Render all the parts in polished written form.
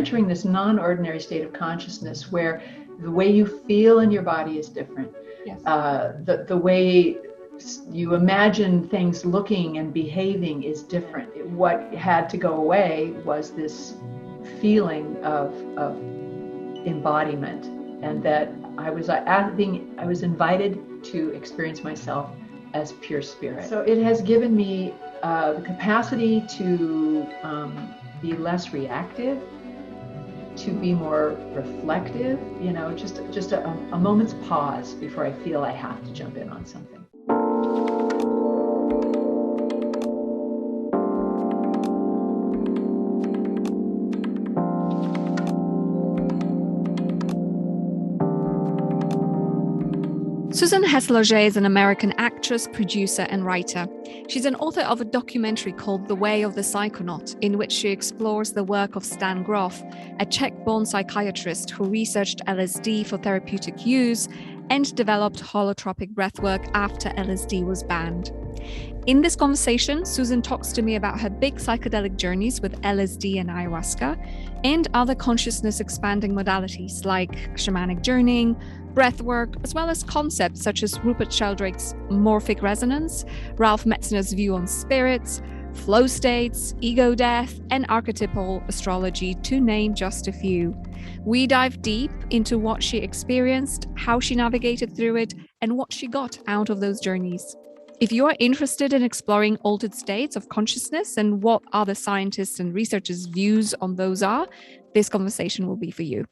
entering this non-ordinary state of consciousness where the way you feel in your body is different. Yes. The way you imagine things looking and behaving is different. What had to go away was this feeling of embodiment, and that I was invited to experience myself as pure spirit. So it has given me the capacity to be less reactive, to be more reflective, just a moment's pause before I feel I have to jump in on something. Susan Hess Logeais is an American actress, producer, and writer. She's an author of a documentary called The Way of the Psychonaut, in which she explores the work of Stan Grof, a Czech-born psychiatrist who researched LSD for therapeutic use and developed holotropic breathwork after LSD was banned. In this conversation, Susan talks to me about her big psychedelic journeys with LSD and Ayahuasca and other consciousness-expanding modalities like shamanic journeying, breathwork, as well as concepts such as Rupert Sheldrake's morphic resonance, Ralph Metzner's view on spirits, flow states, ego death, and archetypal astrology, to name just a few. We dive deep into what she experienced, how she navigated through it, and what she got out of those journeys. If you are interested in exploring altered states of consciousness and what other scientists and researchers' views on those are, this conversation will be for you.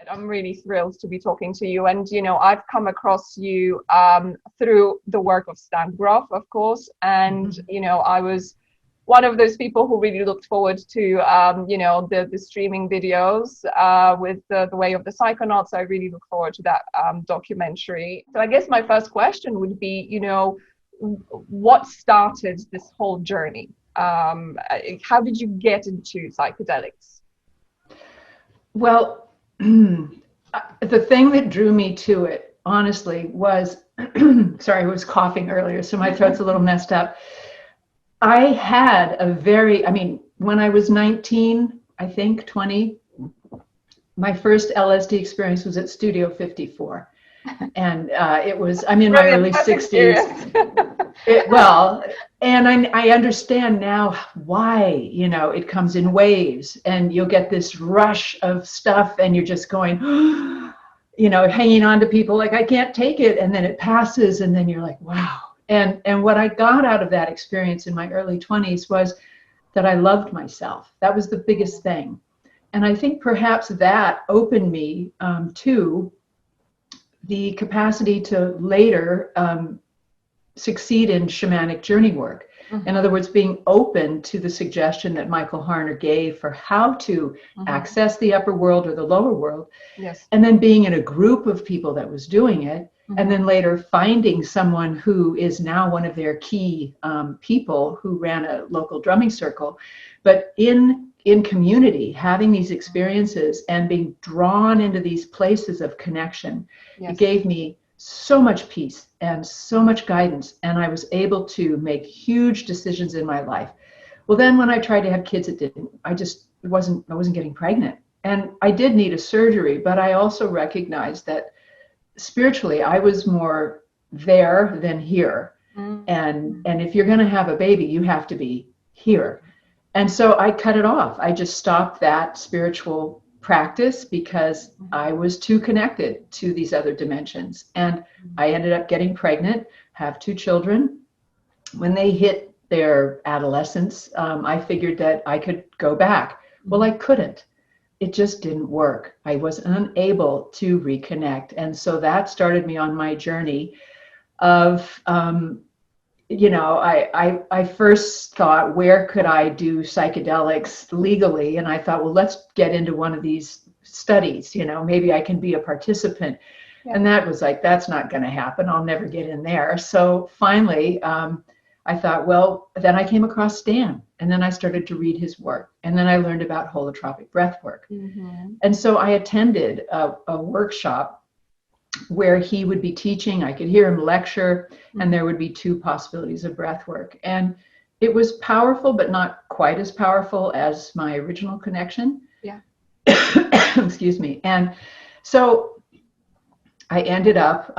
I'm really thrilled to be talking to you. And, I've come across you through the work of Stan Grof, of course. And, I was one of those people who really looked forward to, the streaming videos with the Way of the Psychonaut. So I really look forward to that documentary. So I guess my first question would be, what started this whole journey? How did you get into psychedelics? Well, the thing that drew me to it, honestly, was, sorry, I was coughing earlier, so my throat's a little messed up. I had when I was 19, I think 20, my first LSD experience was at Studio 54. And it was, I'm in my early 60s. And I understand now why, it comes in waves, and you'll get this rush of stuff and you're just going, hanging on to people like, I can't take it. And then it passes and then you're like, wow. And what I got out of that experience in my early 20s was that I loved myself. That was the biggest thing. And I think perhaps that opened me to the capacity to later succeed in shamanic journey work. Mm-hmm. In other words, being open to the suggestion that Michael Harner gave for how to access the upper world or the lower world. Yes. And then being in a group of people that was doing it, and then later finding someone who is now one of their key people who ran a local drumming circle. But in community, having these experiences and being drawn into these places of connection, it gave me so much peace and so much guidance, and I was able to make huge decisions in my life. Well, then when I tried to have kids, I wasn't getting pregnant, and I did need a surgery, but I also recognized that spiritually I was more there than here. And if you're going to have a baby, you have to be here. And so I cut it off. I just stopped that spiritual practice because I was too connected to these other dimensions. And I ended up getting pregnant, have 2 children. When they hit their adolescence, I figured that I could go back. Well, I couldn't. It just didn't work. I was unable to reconnect. And so that started me on my journey of, I first thought, where could I do psychedelics legally? And I thought, well, let's get into one of these studies, maybe I can be a participant. Yeah. And that was like, that's not going to happen. I'll never get in there. So finally, I thought, well, then I came across Stan, and then I started to read his work, and then I learned about holotropic breathwork. And so I attended a workshop where he would be teaching. I could hear him lecture, and there would be 2 possibilities of breathwork. And it was powerful, but not quite as powerful as my original connection. Yeah. Excuse me. And so I ended up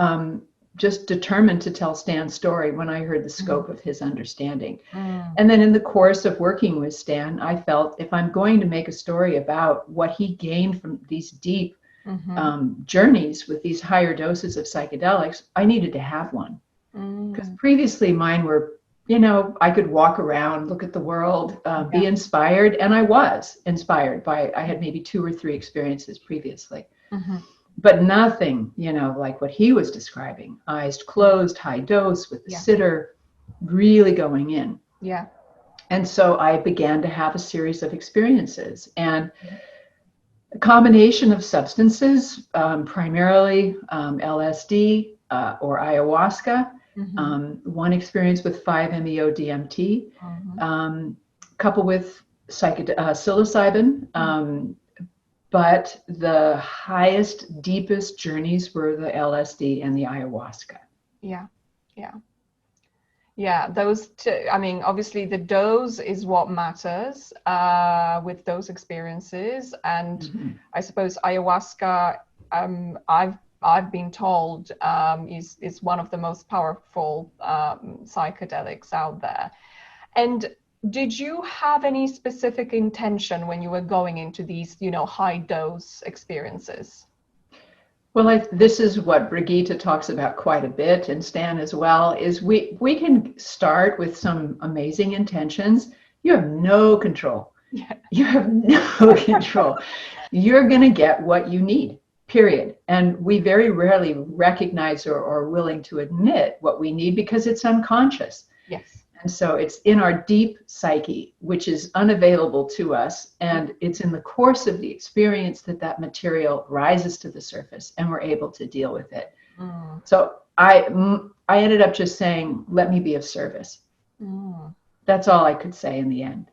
just determined to tell Stan's story when I heard the scope of his understanding. And then in the course of working with Stan, I felt if I'm going to make a story about what he gained from these deep journeys with these higher doses of psychedelics, I needed to have one. Because previously mine were, I could walk around, look at the world, be inspired. And I was inspired I had maybe 2 or 3 experiences previously. But nothing, like what he was describing, eyes closed, high dose with the sitter really going in. Yeah. And so I began to have a series of experiences, and a combination of substances, primarily LSD or ayahuasca, one experience with 5-MeO DMT, coupled with psilocybin. But the highest, deepest journeys were the LSD and the ayahuasca. Yeah, those two, I mean, obviously the dose is what matters with those experiences. And I suppose ayahuasca, I've been told, is one of the most powerful psychedelics out there. And did you have any specific intention when you were going into these, high dose experiences? Well, this is what Brigitte talks about quite a bit, and Stan as well, is we can start with some amazing intentions. You have no control. Yeah. You have no control. You're going to get what you need, period. And we very rarely recognize or are willing to admit what we need because it's unconscious. Yes. And so it's in our deep psyche, which is unavailable to us. And it's in the course of the experience that material rises to the surface and we're able to deal with it. So I ended up just saying, let me be of service. That's all I could say in the end.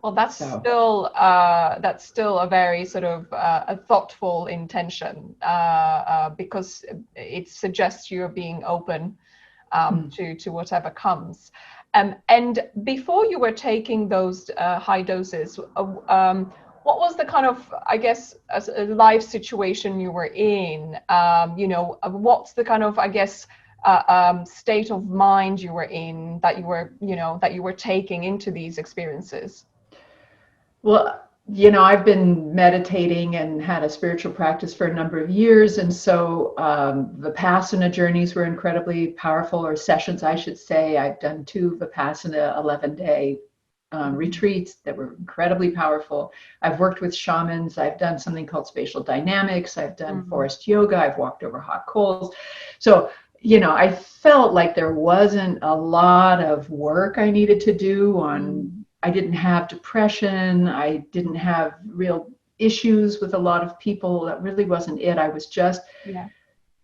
Well, that's still a very sort of a thoughtful intention because it suggests you're being open to whatever comes. And before you were taking those high doses, what was the kind of, I guess, life situation you were in? What's the kind of, I guess, state of mind you were in that you were taking into these experiences? Well, I've been meditating and had a spiritual practice for a number of years. And so Vipassana journeys were incredibly powerful, or sessions, I should say. I've done 2 Vipassana 11-day retreats that were incredibly powerful. I've worked with shamans. I've done something called spatial dynamics. I've done forest yoga. I've walked over hot coals. So, I felt like there wasn't a lot of work I needed to do on. I didn't have depression. I didn't have real issues with a lot of people. That really wasn't it. I was just,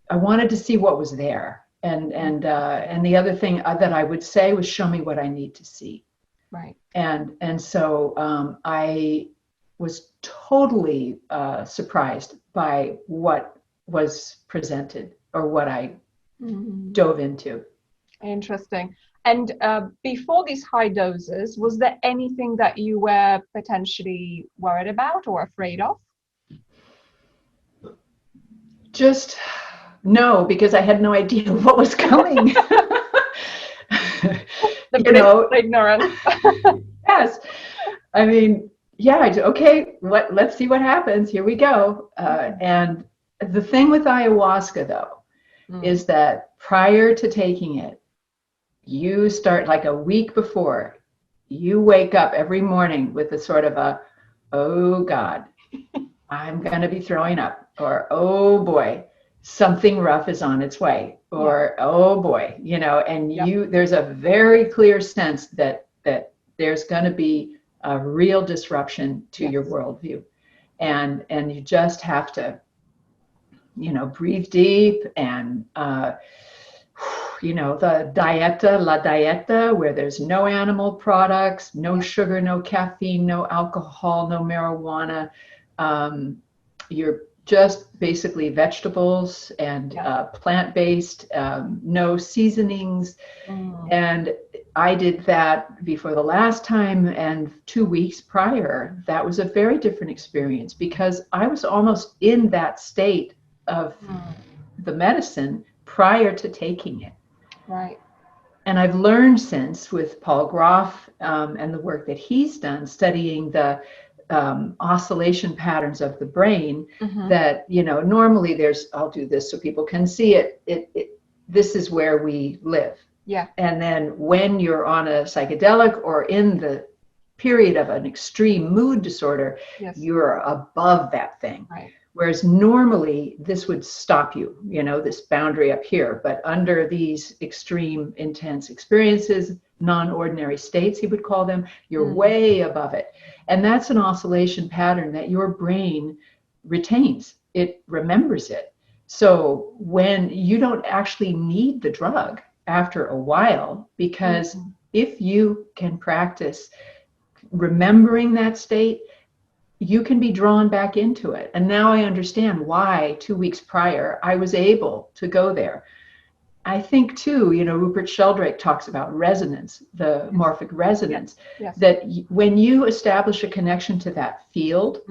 I wanted to see what was there. And the other thing that I would say was show me what I need to see. Right. And so I was totally surprised by what was presented or what I dove into. Interesting. And before these high doses, was there anything that you were potentially worried about or afraid of? Just no, because I had no idea what was coming. Ignorance. Yes. I mean, okay, let's see what happens. Here we go. And the thing with ayahuasca, though, is that prior to taking it, you start like a week before, you wake up every morning with a sort of oh God, I'm going to be throwing up, or oh boy, something rough is on its way, or oh boy, and there's a very clear sense that there's going to be a real disruption to your worldview. And you just have to, breathe deep and, the la dieta, where there's no animal products, no sugar, no caffeine, no alcohol, no marijuana. You're just basically vegetables and plant-based, no seasonings. And I did that before the last time, and 2 weeks prior, that was a very different experience because I was almost in that state of the medicine prior to taking it. Right. And I've learned since with Paul Grof and the work that he's done studying the oscillation patterns of the brain, that, you know, normally there's, I'll do this so people can see it. This is where we live. Yeah. And then when you're on a psychedelic or in the period of an extreme mood disorder, you're above that thing. Right. Whereas normally this would stop you, you know, this boundary up here. But under these extreme, intense experiences, non-ordinary states, he would call them, you're way above it. And that's an oscillation pattern that your brain retains. It remembers it. So when you don't actually need the drug after a while, because if you can practice remembering that state, you can be drawn back into it. And now I understand why 2 weeks prior I was able to go there. I think too, you know, Rupert Sheldrake talks about resonance, the morphic resonance, that when you establish a connection to that field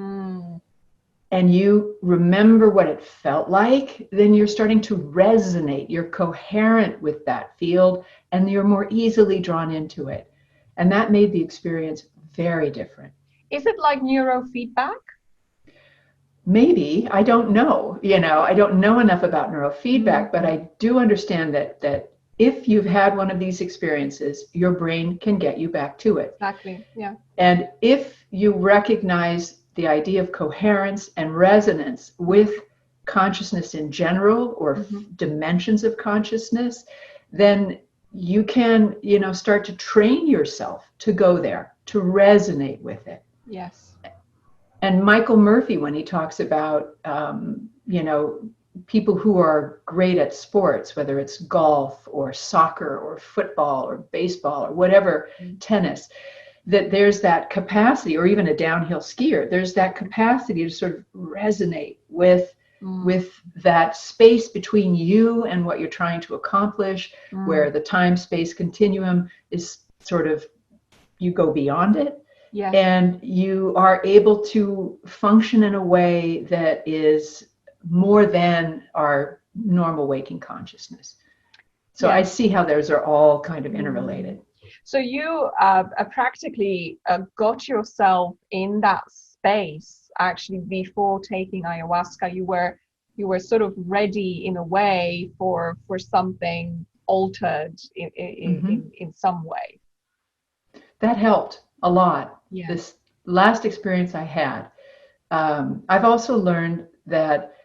and you remember what it felt like, then you're starting to resonate. You're coherent with that field and you're more easily drawn into it. And that made the experience very different. Is it like neurofeedback? Maybe. I don't know. You know, I don't know enough about neurofeedback, but I do understand that if you've had one of these experiences, your brain can get you back to it. Exactly. Yeah. And if you recognize the idea of coherence and resonance with consciousness in general, or dimensions of consciousness, then you can, you know, start to train yourself to go there, to resonate with it. Yes. And Michael Murphy, when he talks about, you know, people who are great at sports, whether it's golf or soccer or football or baseball or whatever, tennis, that there's that capacity, or even a downhill skier, there's that capacity to sort of resonate with that space between you and what you're trying to accomplish, where the time-space continuum is sort of, you go beyond it. Yeah. And you are able to function in a way that is more than our normal waking consciousness. So I see how those are all kind of interrelated. So you practically got yourself in that space actually before taking ayahuasca. You were sort of ready in a way for something altered in some way. That helped a lot. Yeah. This last experience I had, I've also learned that,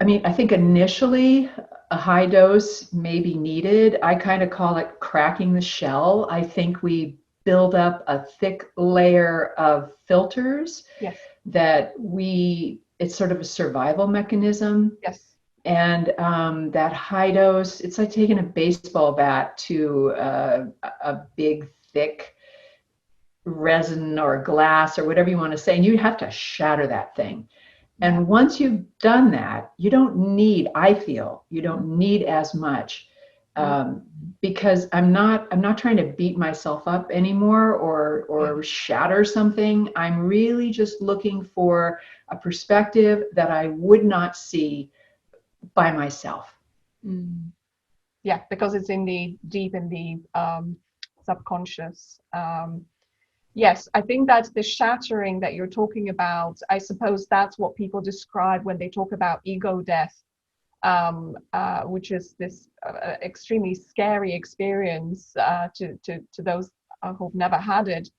I mean, I think initially a high dose may be needed. I kind of call it cracking the shell. I think we build up a thick layer of filters that it's sort of a survival mechanism. Yes. And that high dose, it's like taking a baseball bat to a big, thick resin or glass or whatever you want to say, and you have to shatter that thing. And once you've done that, you don't need, I feel, you don't need as much, because I'm not trying to beat myself up anymore or shatter something. I'm really just looking for a perspective that I would not see by myself. Yeah, because it's deep in the subconscious. Yes, I think that the shattering that you're talking about, I suppose that's what people describe when they talk about ego death, which is this extremely scary experience to those who've never had it.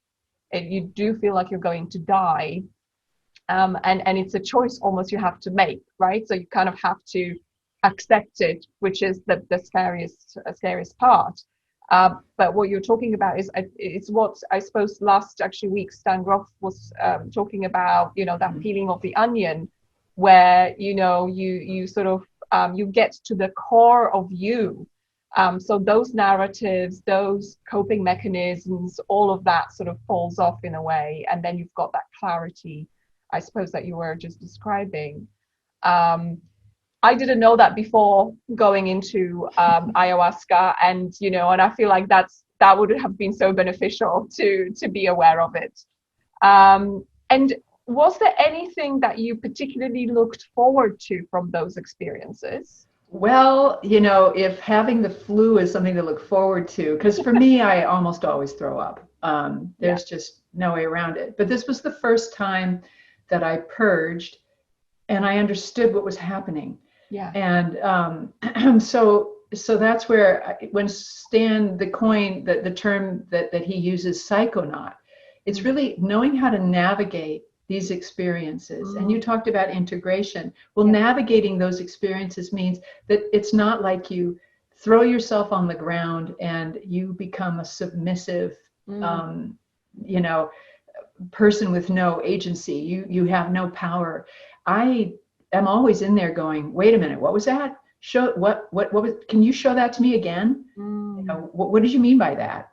You do feel like you're going to die, and it's a choice almost you have to make, right? So you kind of have to accept it, which is the scariest part. But what you're talking about is what I suppose last week Stan Grof was talking about, you know, that peeling of the onion, where, you know, you sort of you get to the core of you. So those narratives, those coping mechanisms, all of that sort of falls off in a way, and then you've got that clarity, I suppose, that you were just describing. I didn't know that before going into ayahuasca, and and I feel like that would have been so beneficial to be aware of it. And was there anything that you particularly looked forward to from those experiences? Well, if having the flu is something to look forward to, because for me, I almost always throw up. There's just no way around it. But this was the first time that I purged and I understood what was happening. Yeah. And so that's where when Stan, the term that he uses, psychonaut, it's really knowing how to navigate these experiences. And you talked about integration. Well, navigating those experiences means that it's not like you throw yourself on the ground and you become a submissive, person with no agency. You have no power. I am always in there going, wait a minute, what was that? Show what was, can you show that to me again? What did you mean by that?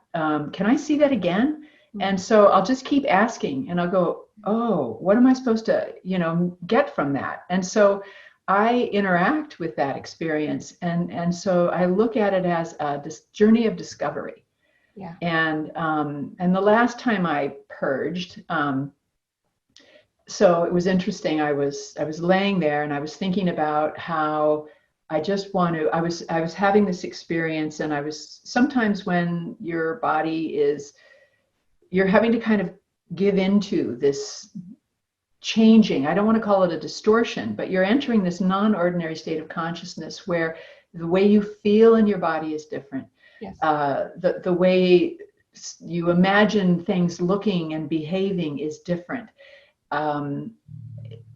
Can I see that again? And so I'll just keep asking and I'll go, oh, what am I supposed to, get from that? And so I interact with that experience. And so I look at it as this journey of discovery. Yeah. And the last time I purged, so it was interesting. I was laying there and I was thinking about how I was having this experience, and I was sometimes when your body you're having to kind of give into this changing. I don't want to call it a distortion, but you're entering this non-ordinary state of consciousness where the way you feel in your body is different. Yes. The way you imagine things looking and behaving is different.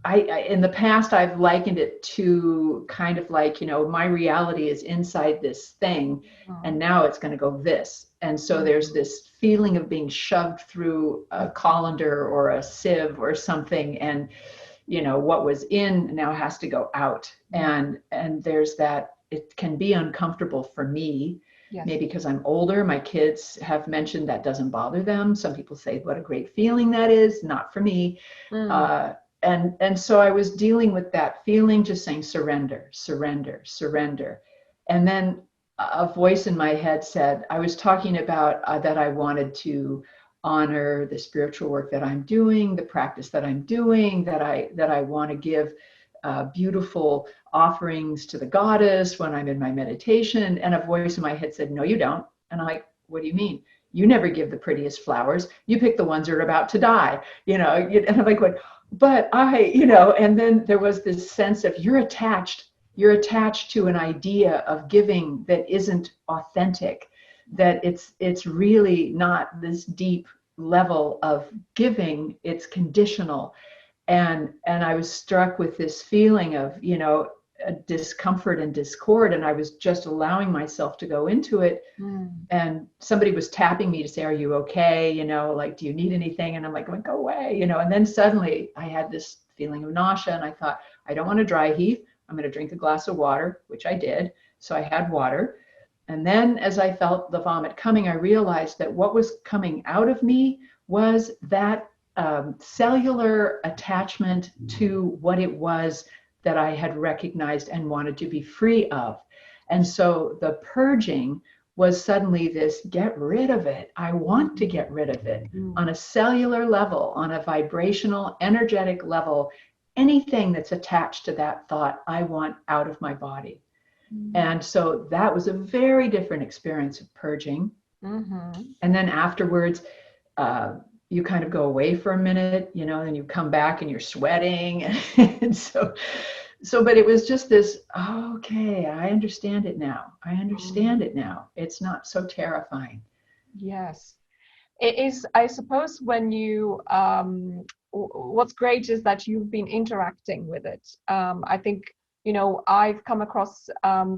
I in the past, I've likened it to kind of like, my reality is inside this thing, and now it's going to go this. And so there's this feeling of being shoved through a colander or a sieve or something, and what was in now has to go out. And there's that. It can be uncomfortable for me. Yes. Maybe because I'm older. My kids have mentioned that doesn't bother them. Some people say, what a great feeling that is. Not for me. And so I was dealing with that feeling, just saying, surrender, surrender, surrender. And then a voice in my head said, I was talking about that I wanted to honor the spiritual work that I'm doing, the practice that I'm doing, that I want to give beautiful offerings to the goddess when I'm in my meditation. And a voice in my head said, no, you don't. And I'm like, what do you mean? You never give the prettiest flowers. You pick the ones that are about to die, and I'm like, what? But and then there was this sense of you're attached to an idea of giving that isn't authentic, that it's really not this deep level of giving, it's conditional. And I was struck with this feeling of, a discomfort and discord, and I was just allowing myself to go into it. And somebody was tapping me to say, are you okay? Like, do you need anything? And I'm like, go away, and then suddenly I had this feeling of nausea, and I thought, I don't want to dry heave. I'm going to drink a glass of water, which I did. So I had water. And then as I felt the vomit coming, I realized that what was coming out of me was that cellular attachment to what it was that I had recognized and wanted to be free of. And so the purging was suddenly this, get rid of it. I want to get rid of it on a cellular level, on a vibrational, energetic level. Anything that's attached to that thought, I want out of my body. And so that was a very different experience of purging. And then afterwards, you kind of go away for a minute, and you come back and you're sweating. And but it was just this, okay, I understand it now. I understand it now. It's not so terrifying. Yes. It is, I suppose, when you, what's great is that you've been interacting with it. I think, I've come across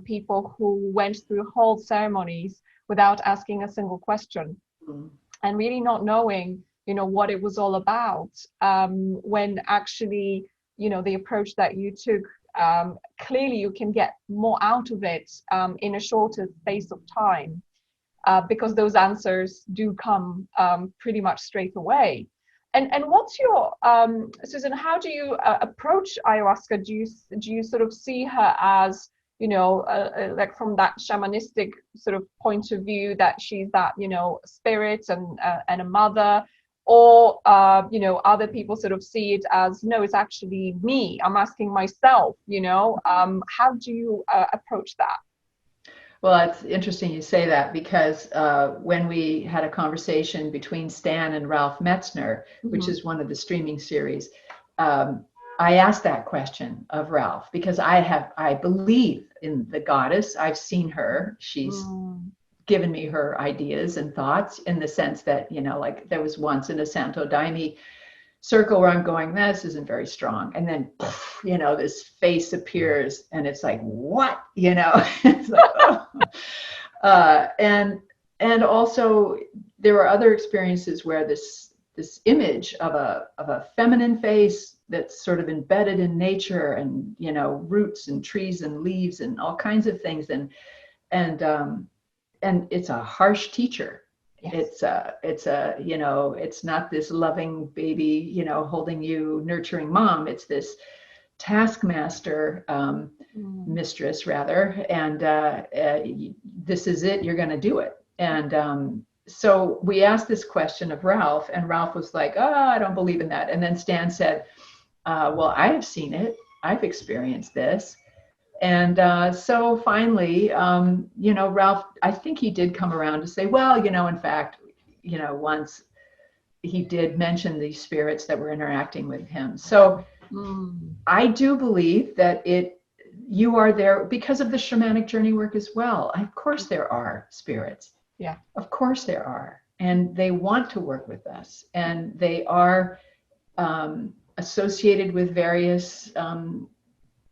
people who went through whole ceremonies without asking a single question and really not knowing, what it was all about, when actually, the approach that you took, clearly you can get more out of it in a shorter space of time, because those answers do come pretty much straight away. And what's your Susan? How do you approach ayahuasca? Do you sort of see her as, you know, like from that shamanistic sort of point of view, that she's that, you know, spirit and a mother, or you know, other people sort of see it as, no, it's actually me. I'm asking myself. You know, how do you approach that? Well, it's interesting you say that, because when we had a conversation between Stan and Ralph Metzner, which is one of the streaming series, I asked that question of Ralph, because I believe in the goddess. I've seen her. She's given me her ideas and thoughts, in the sense that, you know, like there was once in a Santo Daime circle where I'm going, this isn't very strong. And then, you know, this face appears and it's like, what, you know, it's like, oh. And also there were other experiences where this image of a feminine face that's sort of embedded in nature, and, you know, roots and trees and leaves and all kinds of things. And it's a harsh teacher. Yes. It's a, you know, it's not this loving baby, you know, holding you, nurturing mom. It's this taskmaster, mistress rather. And this is it, you're going to do it. And so we asked this question of Ralph, and Ralph was like, oh, I don't believe in that. And then Stan said, well, I have seen it. I've experienced this. And so finally, you know, Ralph, I think he did come around to say, well, you know, in fact, you know, once he did mention these spirits that were interacting with him. So I do believe that you are there because of the shamanic journey work as well. Of course there are spirits. Yeah. Of course there are. And they want to work with us. And they are associated with various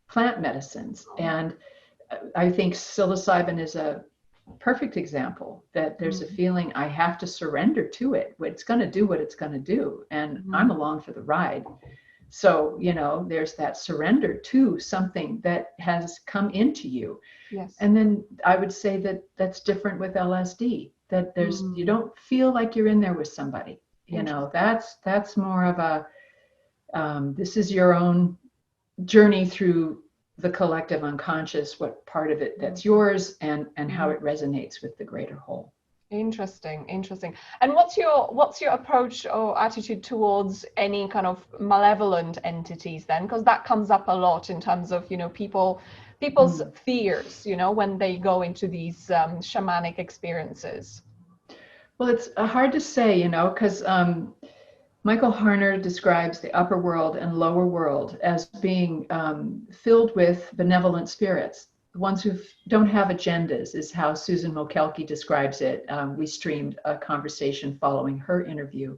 plant medicines. And I think psilocybin is a perfect example, that there's a feeling I have to surrender to it. It's going to do what it's going to do. And I'm along for the ride. So, you know, there's that surrender to something that has come into you. Yes. And then I would say that that's different with LSD, that there's, you don't feel like you're in there with somebody, you know, that's more of a, this is your own journey through the collective unconscious, what part of it that's yours, and how it resonates with the greater whole. Interesting. And what's your approach or attitude towards any kind of malevolent entities then? Because that comes up a lot in terms of, you know, people's fears, you know, when they go into these shamanic experiences. Well, it's hard to say, you know, because Michael Harner describes the upper world and lower world as being filled with benevolent spirits. The ones who don't have agendas is how Susan Mokelke describes it. We streamed a conversation following her interview.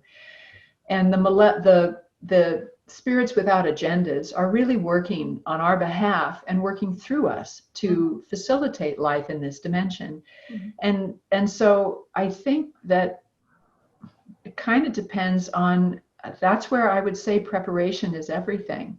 And the spirits without agendas are really working on our behalf and working through us to facilitate life in this dimension. And so I think that it kind of depends on, that's where I would say preparation is everything.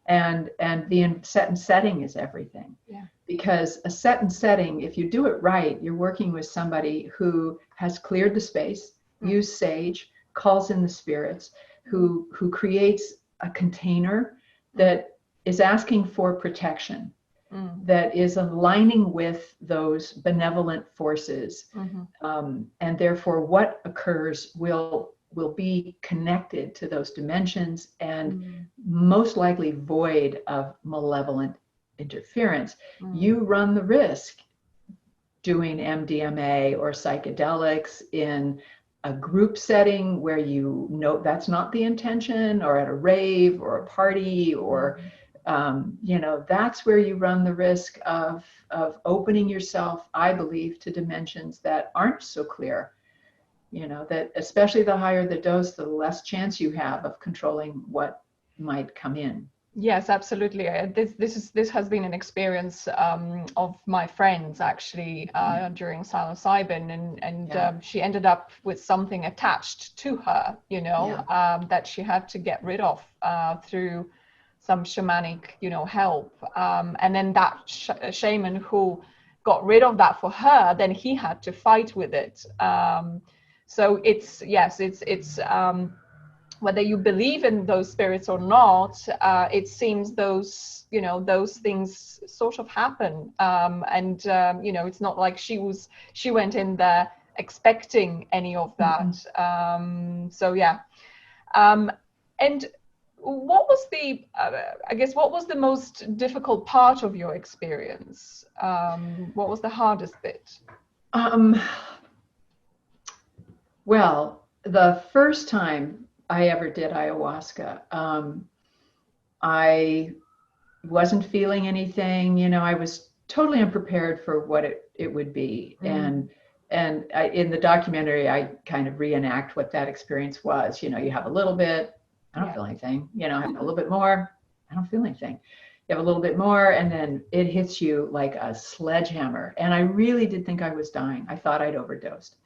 And the set and setting is everything. Yeah. Because a set and setting, if you do it right, you're working with somebody who has cleared the space, used sage, calls in the spirits, who creates a container that is asking for protection, that is aligning with those benevolent forces. And therefore what occurs will be connected to those dimensions and most likely void of malevolent interference. You run the risk doing MDMA or psychedelics in a group setting where you know that's not the intention, or at a rave or a party, or you know, that's where you run the risk of opening yourself, I believe, to dimensions that aren't so clear. You know, that especially the higher the dose, the less chance you have of controlling what might come in. Yes, absolutely. This has been an experience of my friends actually during psilocybin, and she ended up with something attached to her, you know, that she had to get rid of through some shamanic, you know, help. And then that shaman who got rid of that for her, then he had to fight with it. So it's whether you believe in those spirits or not, it seems those, you know, those things sort of happen. You know, it's not like she went in there expecting any of that. So yeah. And what was the, I guess, what was the most difficult part of your experience? What was the hardest bit? Well, the first time I ever did ayahuasca, I wasn't feeling anything. You know, I was totally unprepared for what it would be. And in the documentary, I kind of reenact what that experience was. You know, you have a little bit, I don't feel anything. You know, I have a little bit more, I don't feel anything. You have a little bit more, and then it hits you like a sledgehammer. And I really did think I was dying. I thought I'd overdosed.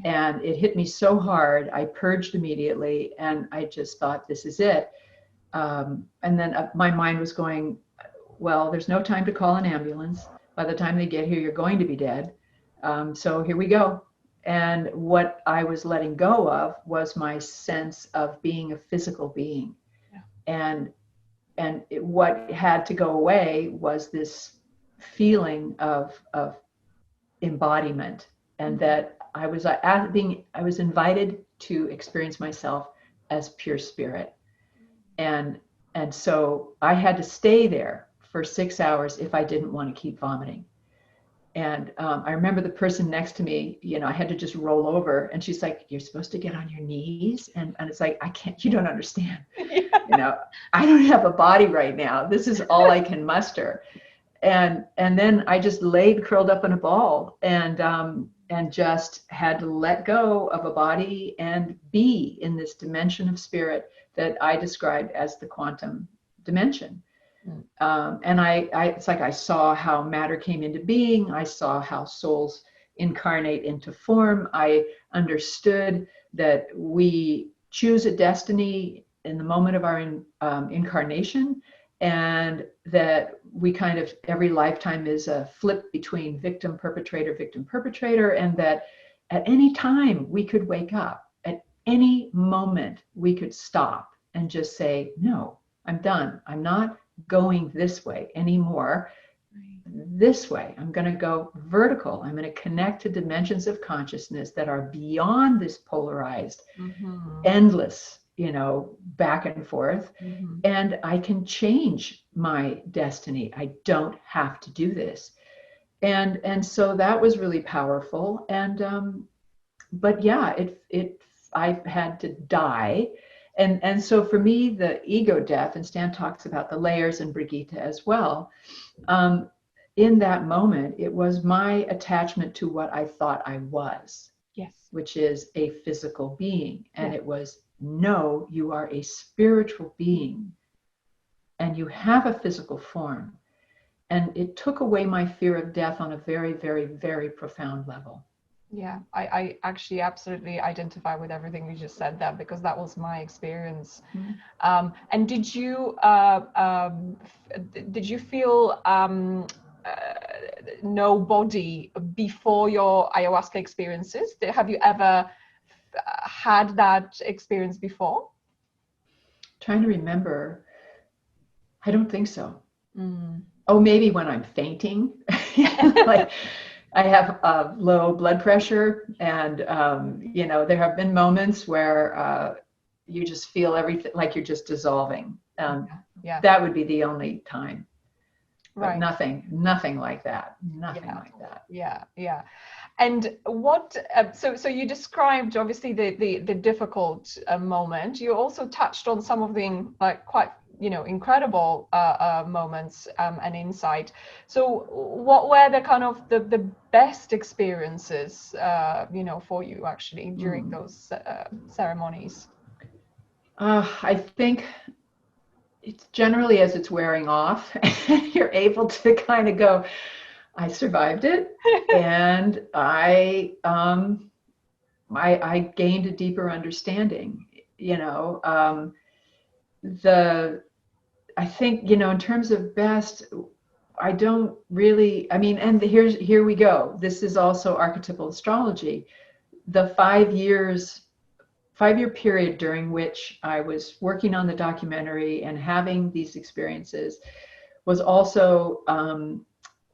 And it hit me so hard, I purged immediately, and I just thought, this is it. And then my mind was going, well, there's no time to call an ambulance. By the time they get here, you're going to be dead. So here we go. And what I was letting go of was my sense of being a physical being. And what had to go away was this feeling of embodiment, and that I was invited to experience myself as pure spirit. And so I had to stay there for 6 hours if I didn't want to keep vomiting. And I remember the person next to me, you know, I had to just roll over, and she's like, you're supposed to get on your knees. And it's like, I can't, you don't understand. You know, I don't have a body right now. This is all I can muster. And then I just laid curled up in a ball, and just had to let go of a body and be in this dimension of spirit that I described as the quantum dimension. And it's like I saw how matter came into being. I saw how souls incarnate into form. I understood that we choose a destiny in the moment of our incarnation, and that we kind of, every lifetime is a flip between victim, perpetrator, and that at any time we could wake up. At any moment we could stop and just say, no, I'm done. I'm not going this way anymore. This way, I'm going to go vertical. I'm going to connect to dimensions of consciousness that are beyond this polarized, endless, you know, back and forth. And I can change my destiny. I don't have to do this. And so that was really powerful. And but yeah, I had to die. And so for me, the ego death, and Stan talks about the layers and Brigitte as well, in that moment, it was my attachment to what I thought I was, which is a physical being. And it was, no, you are a spiritual being, and you have a physical form. And it took away my fear of death on a very, very, very profound level. Yeah, I actually absolutely identify with everything you just said there, because that was my experience. And did you feel no body before your ayahuasca experiences? Have you ever had that experience before? Trying to remember. I don't think so. Oh, maybe when I'm fainting. Like, I have low blood pressure, and you know, there have been moments where you just feel everything like you're just dissolving. That would be the only time. But nothing like that. Nothing like that. Yeah. And what? So you described obviously the difficult moment. You also touched on some of the quite, you know, incredible moments and insight. So what were the kind of the best experiences, you know, for you actually during those ceremonies? I think it's generally as it's wearing off, you're able to kind of go, I survived it, and I gained a deeper understanding. You know, I think, you know, in terms of best, I don't really, I mean, and here we go. This is also archetypal astrology. The 5 years 5-year period during which I was working on the documentary and having these experiences was also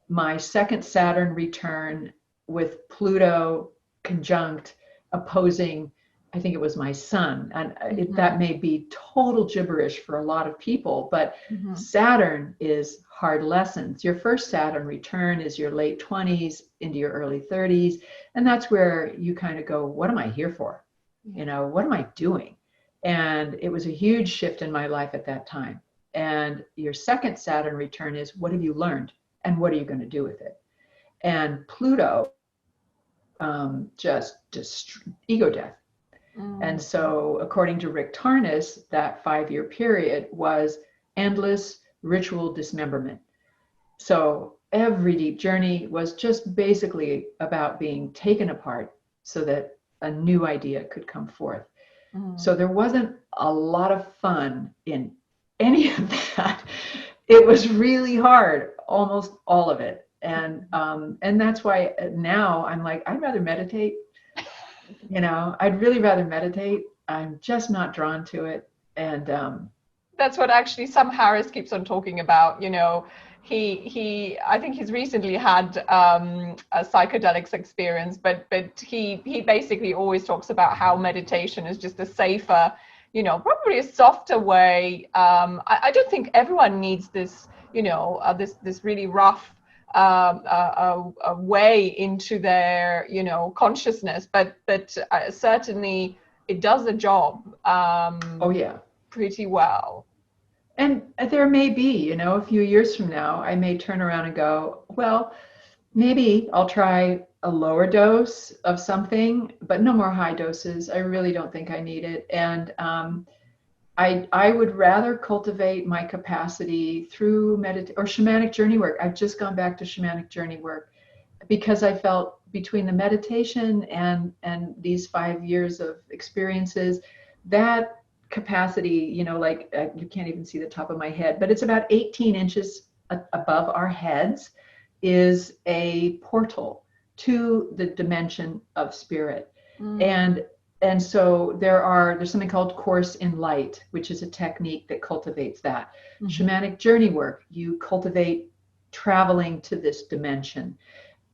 my second Saturn return with Pluto conjunct opposing, I think it was my sun. And that may be total gibberish for a lot of people, but Saturn is hard lessons. Your first Saturn return is your late 20s into your early 30s. And that's where you kind of go, what am I here for? You know, what am I doing? And it was a huge shift in my life at that time. And your second Saturn return is, what have you learned? And what are you going to do with it? And Pluto, just ego death. And so according to Rick Tarnas, that 5-year period was endless ritual dismemberment. So every deep journey was just basically about being taken apart so that a new idea could come forth. So there wasn't a lot of fun in any of that. It was really hard, almost all of it. And that's why now I'm like, I'd rather meditate. You know, I'd really rather meditate. I'm just not drawn to it. And that's what actually Sam Harris keeps on talking about. You know, he I think he's recently had a psychedelics experience, but he basically always talks about how meditation is just a safer, you know, probably a softer way. I don't think everyone needs this, you know, this really rough a way into their, you know, consciousness, but certainly it does the job pretty well. And there may be, you know, a few years from now, I may turn around and go, well, maybe I'll try a lower dose of something, but no more high doses. I really don't think I need it. And I would rather cultivate my capacity through or shamanic journey work. I've just gone back to shamanic journey work because I felt between the meditation and these 5 years of experiences, that capacity, you know, like you can't even see the top of my head, but it's about 18 inches above our heads, is a portal to the dimension of spirit. And so there's something called Course in Light, which is a technique that cultivates that. Shamanic journey work, you cultivate traveling to this dimension.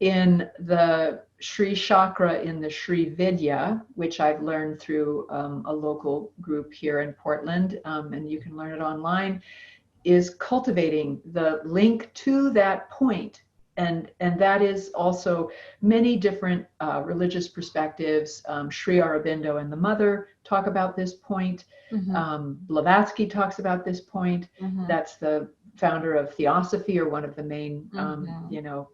In the Sri Chakra, in the Sri Vidya, which I've learned through a local group here in Portland, and you can learn it online, is cultivating the link to that point. And that is also many different religious perspectives. Sri Aurobindo and the Mother talk about this point. Blavatsky talks about this point. That's the founder of Theosophy, or one of the main, you know,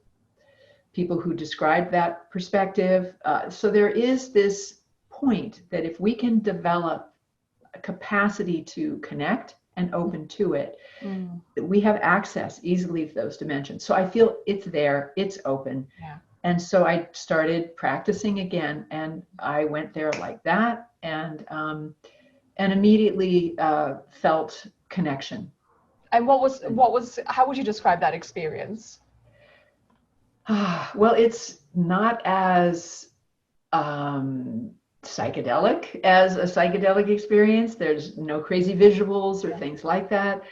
people who describe that perspective. So there is this point that if we can develop a capacity to connect and open to it, we have access easily to those dimensions. So I feel it's there, it's open. And so I started practicing again, and I went there like that, and immediately felt connection. And what was how would you describe that experience? Well, it's not as psychedelic as a psychedelic experience. There's no crazy visuals or things like that,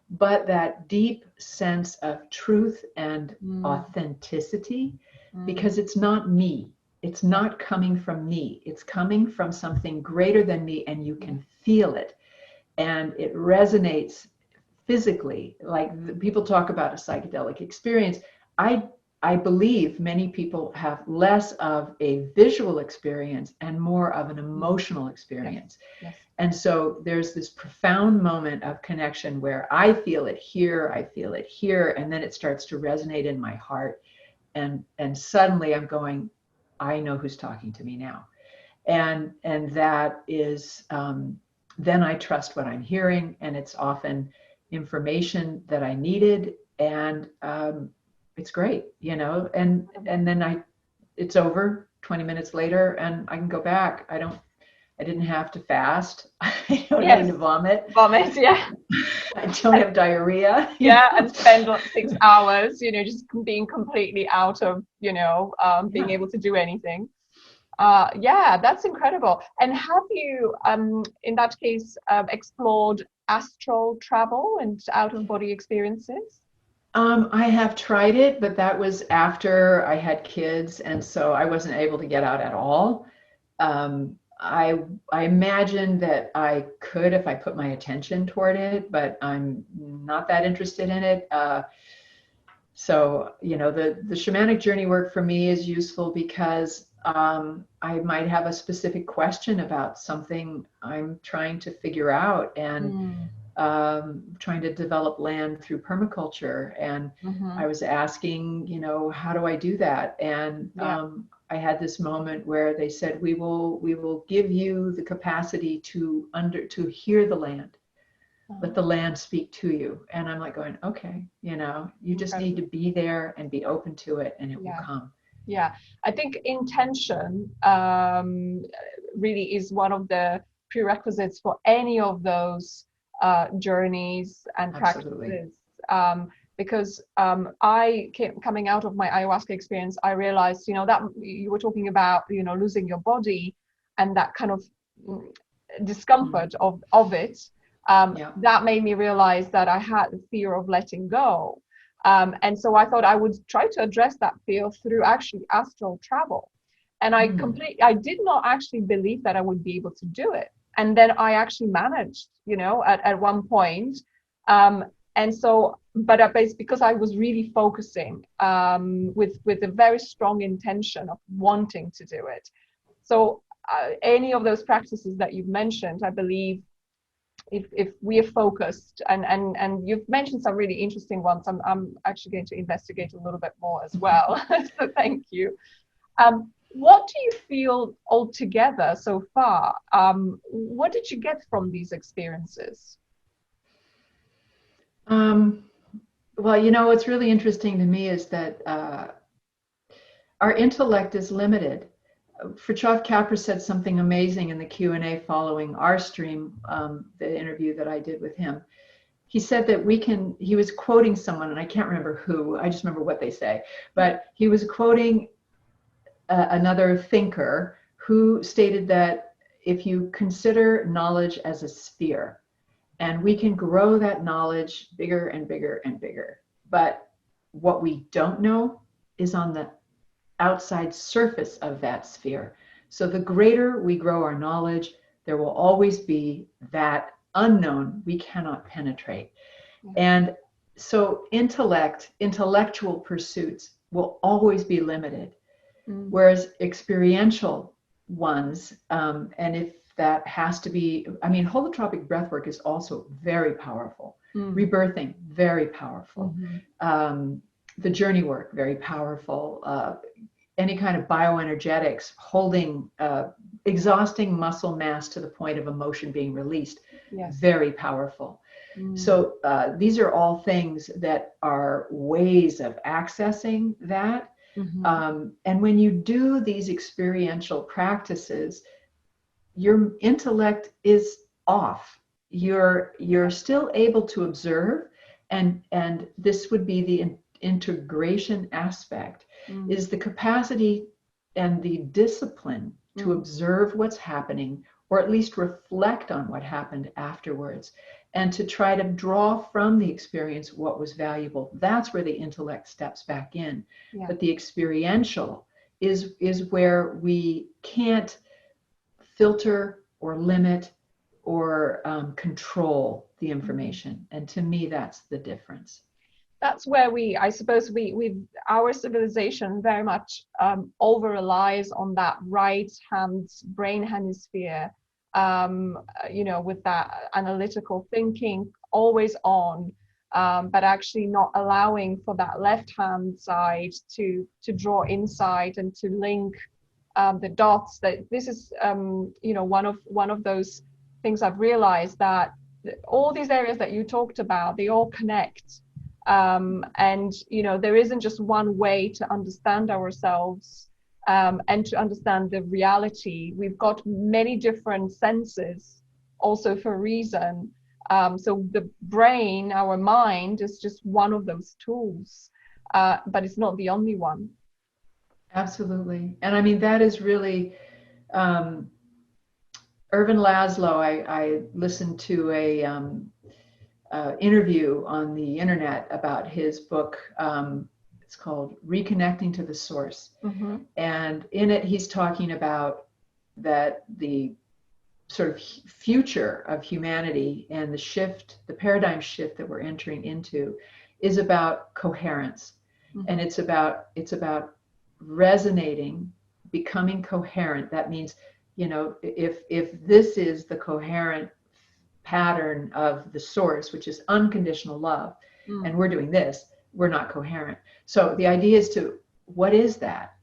but that deep sense of truth and authenticity, because it's not me. It's not coming from me. It's coming from something greater than me, and you can feel it. And it resonates physically. Like people talk about a psychedelic experience. I believe many people have less of a visual experience and more of an emotional experience. And so there's this profound moment of connection where I feel it here, I feel it here, and then it starts to resonate in my heart. And suddenly I'm going, I know who's talking to me now. And that is, then I trust what I'm hearing, and it's often information that I needed. And it's great, you know, and then it's over 20 minutes later, and I can go back. I didn't have to fast. I don't need to vomit, yeah. I don't have diarrhea. And spend like 6 hours, you know, just being completely out of, you know, being able to do anything. Yeah, that's incredible. And have you, in that case, explored astral travel and out-of-body experiences? I have tried it, but that was after I had kids, and so I wasn't able to get out at all. I imagine that I could if I put my attention toward it, but I'm not that interested in it. So, the shamanic journey work for me is useful because I might have a specific question about something I'm trying to figure out, and trying to develop land through permaculture. And I was asking, how do I do that? And I had this moment where they said, we will give you the capacity to hear the land. Let the land speak to you. And I'm like going, okay, you just need to be there and be open to it, and it will come. Yeah, I think intention really is one of the prerequisites for any of those journeys and practices. Because coming out of my ayahuasca experience, I realized, that you were talking about, losing your body and that kind of discomfort of it. That made me realize that I had the fear of letting go. And so I thought I would try to address that fear through actually astral travel. And I did not actually believe that I would be able to do it. And then I actually managed, at one point. And so, but it's because I was really focusing with a very strong intention of wanting to do it. So any of those practices that you've mentioned, I believe, if we are focused, and you've mentioned some really interesting ones, I'm actually going to investigate a little bit more as well. So thank you. What do you feel altogether so far? What did you get from these experiences? Well, what's really interesting to me is that our intellect is limited. Fritjof Capra said something amazing in the Q&A following our stream, the interview that I did with him. He said that he was quoting someone, and I can't remember who, I just remember what they say, but he was quoting another thinker who stated that if you consider knowledge as a sphere, and we can grow that knowledge bigger and bigger and bigger, but what we don't know is on the outside surface of that sphere. So the greater we grow our knowledge, there will always be that unknown we cannot penetrate. And so intellectual pursuits will always be limited, whereas experiential ones, and if that has to be, holotropic breathwork is also very powerful. Rebirthing, very powerful. The journey work, very powerful. Any kind of bioenergetics, holding, exhausting muscle mass to the point of emotion being released, very powerful. So these are all things that are ways of accessing that. And when you do these experiential practices, your intellect is off. You're still able to observe, and this would be the integration aspect, is the capacity and the discipline to observe what's happening, or at least reflect on what happened afterwards, and to try to draw from the experience what was valuable. That's where the intellect steps back in. But the experiential is where we can't filter or limit or control the information. And to me, that's the difference. That's where I suppose our civilization very much over relies on that right hand brain hemisphere, with that analytical thinking always on, but actually not allowing for that left hand side to draw insight and to link the dots. That this is one of those things I've realized, that all these areas that you talked about, they all connect. And there isn't just one way to understand ourselves and to understand the reality. We've got many different senses also for a reason. So the brain, our mind, is just one of those tools, but it's not the only one. Absolutely. And that is really Irvin Laszlo, I listened to a interview on the internet about his book. It's called Reconnecting to the Source. Mm-hmm. And in it, he's talking about that the sort of future of humanity and the paradigm shift that we're entering into is about coherence. Mm-hmm. And it's about resonating, becoming coherent. That means, if this is the coherent pattern of the source, which is unconditional love, and we're doing this, we're not coherent. So the idea is what is that?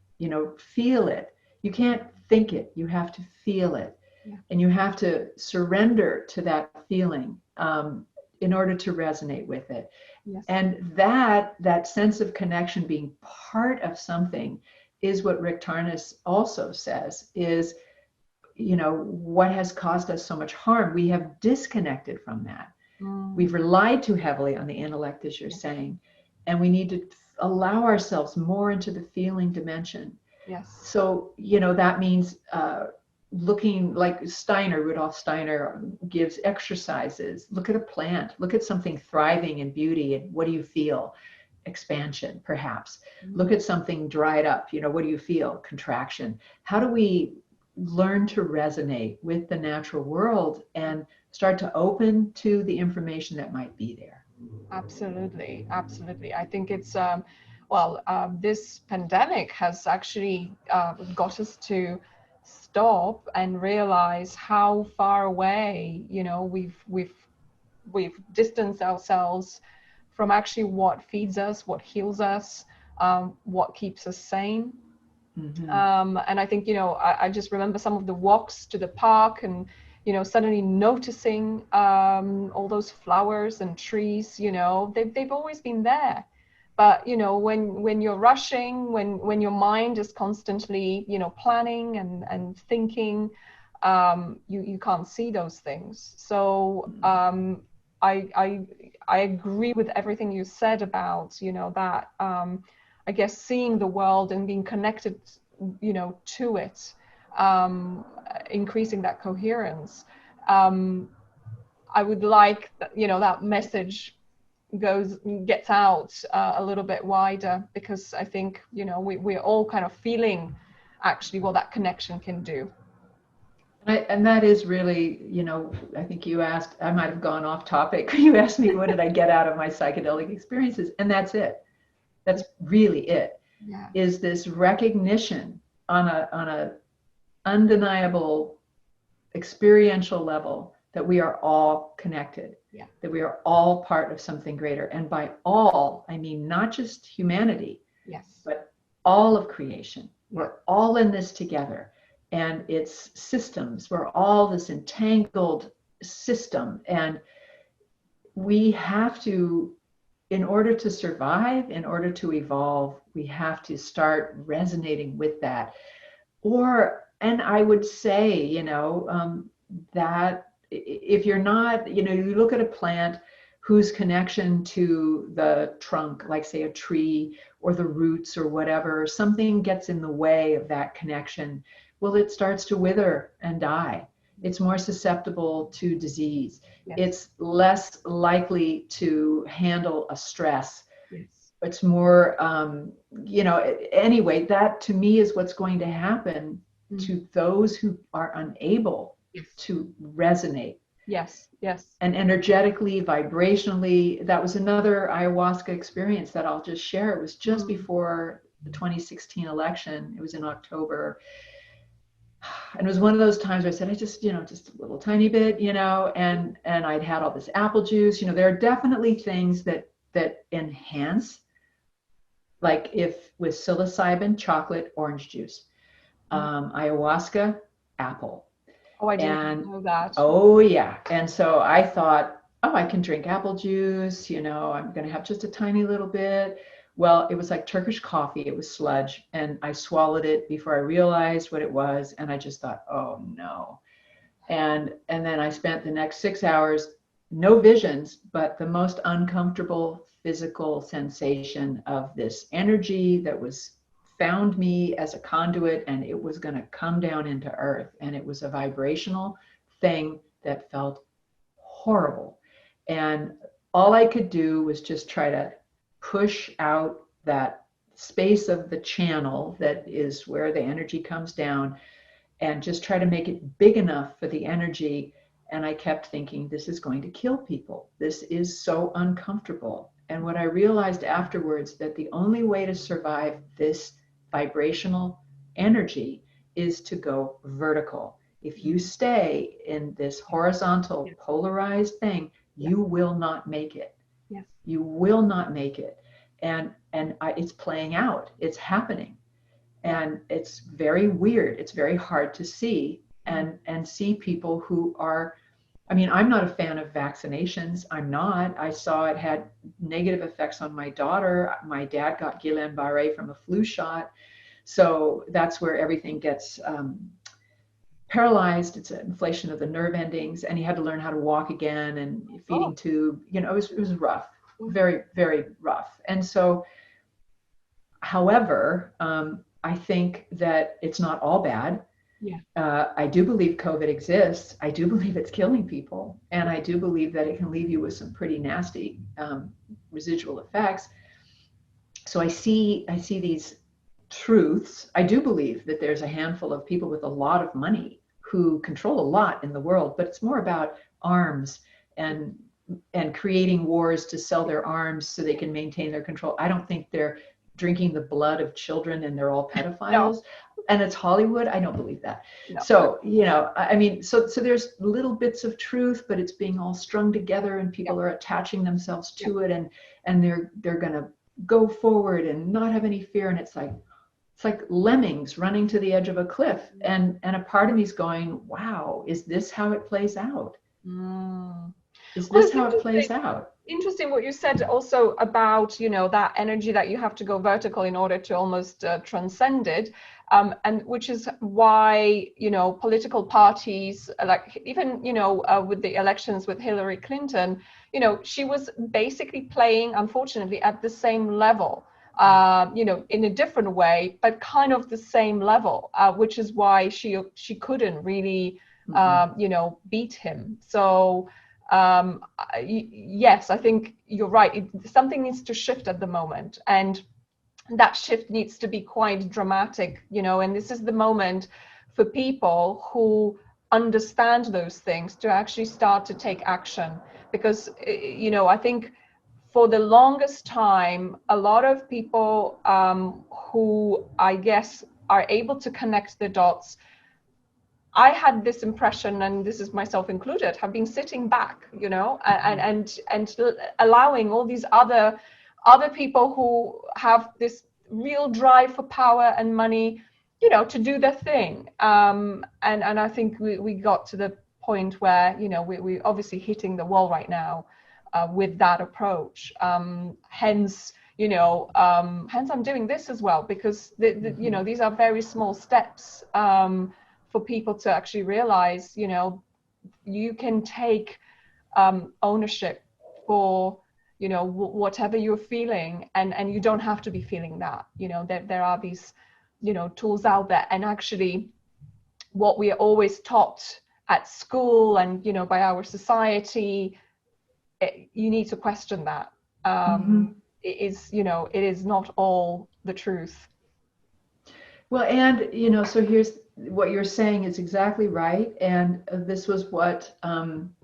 Feel it. You can't think it, you have to feel it. Yeah. And you have to surrender to that feeling in order to resonate with it. Yes. And that sense of connection, being part of something, is what Rick Tarnas also says is, what has caused us so much harm. We have disconnected from that. We've relied too heavily on the intellect, as you're saying, and we need to allow ourselves more into the feeling dimension. Yes. So, that means looking like Rudolf Steiner gives exercises. Look at a plant, look at something thriving in beauty, and what do you feel? Expansion, perhaps. Look at something dried up, what do you feel? Contraction. How do we learn to resonate with the natural world and start to open to the information that might be there? Absolutely. I think it's this pandemic has actually got us to stop and realize how far away we've distanced ourselves from actually what feeds us, what heals us, what keeps us sane. Mm-hmm. And I think I just remember some of the walks to the park and suddenly noticing all those flowers and trees. They've always been there, but when you're rushing, when your mind is constantly planning and thinking, you can't see those things. So I agree with everything you said about that I guess seeing the world and being connected to it, increasing that coherence. I would like that, that message gets out a little bit wider, because I think we're all kind of feeling actually what that connection can do. And that is really, I think you asked, I might have gone off topic. You asked me, what did I get out of my psychedelic experiences? And that's it. That's really it. Yeah. Is this recognition on a undeniable experiential level that we are all connected, that we are all part of something greater. And by all, I mean not just humanity, but all of creation. We're all in this together. And it's systems. We're all this entangled system. And we have to, in order to survive, in order to evolve, we have to start resonating with that. And I would say, that if you're not, you look at a plant whose connection to the trunk, like say a tree or the roots or whatever, something gets in the way of that connection, well, it starts to wither and die. It's more susceptible to disease. Yes. It's less likely to handle a stress. Yes. It's more, anyway, that to me is what's going to happen to those who are unable to resonate. Yes, yes. And energetically, vibrationally, that was another ayahuasca experience that I'll just share. It was just before the 2016 election. It was in October. And it was one of those times where I said, I just, just a little tiny bit, and I'd had all this apple juice. There are definitely things that enhance, like if with psilocybin, chocolate, orange juice, ayahuasca, apple. Oh, I didn't know that. Oh, yeah. And so I thought, I can drink apple juice, I'm going to have just a tiny little bit. Well, it was like Turkish coffee. It was sludge. And I swallowed it before I realized what it was. And I just thought, oh, no. And then I spent the next 6 hours, no visions, but the most uncomfortable physical sensation of this energy that was found me as a conduit, and it was going to come down into earth. And it was a vibrational thing that felt horrible. And all I could do was just try to push out that space of the channel that is where the energy comes down, and just try to make it big enough for the energy. And I kept thinking, this is going to kill people. This is so uncomfortable. And what I realized afterwards, that the only way to survive this vibrational energy is to go vertical. If you stay in this horizontal, polarized thing, you will not make it. Yes. You will not make it. And it's playing out. It's happening. And it's very weird. It's very hard to see and see people who are, I mean, I'm not a fan of vaccinations. I'm not. I saw it had negative effects on my daughter. My dad got Guillain-Barré from a flu shot. So that's where everything gets paralyzed. It's an inflation of the nerve endings, and he had to learn how to walk again, and feeding tube, you know, it was rough, very, very rough. And so, however, I think that it's not all bad. Yeah. I do believe COVID exists. I do believe it's killing people. And I do believe that it can leave you with some pretty nasty residual effects. So I see these truths. I do believe that there's a handful of people with a lot of money who control a lot in the world, but it's more about arms and creating wars to sell their arms so they can maintain their control. I don't think they're drinking the blood of children and they're all pedophiles. No. And it's Hollywood. I don't believe that. No. So, you know, I mean, so there's little bits of truth, but it's being all strung together, and people are attaching themselves to it, and they're going to go forward and not have any fear. And it's like lemmings running to the edge of a cliff. And a part of me is going, wow, is this how it plays out? Is this how it plays out? Interesting what you said also about, you know, that energy that you have to go vertical in order to almost transcend it. And which is why, you know, political parties, like even, you know, with the elections with Hillary Clinton, you know, she was basically playing, unfortunately, at the same level. You know, in a different way, but kind of the same level, which is why she couldn't really, you know, beat him. So, yes, I think you're right. Something needs to shift at the moment, and that shift needs to be quite dramatic, you know, and this is the moment for people who understand those things to actually start to take action. Because, you know, I think for the longest time, a lot of people who I guess are able to connect the dots, I had this impression, and this is myself included, have been sitting back, you know, and allowing all these other people who have this real drive for power and money, you know, to do their thing. And I think we got to the point where, you know, we're obviously hitting the wall right now. With that approach, hence I'm doing this as well, because you know, these are very small steps for people to actually realize, you know, you can take ownership for, you know, whatever you're feeling, and you don't have to be feeling that, you know, there are these, you know, tools out there. And actually what we are always taught at school and, you know, by our society, you need to question that. It is, you know, it is not all the truth. Well, and, you know, so here's what you're saying is exactly right. And this was what Irvin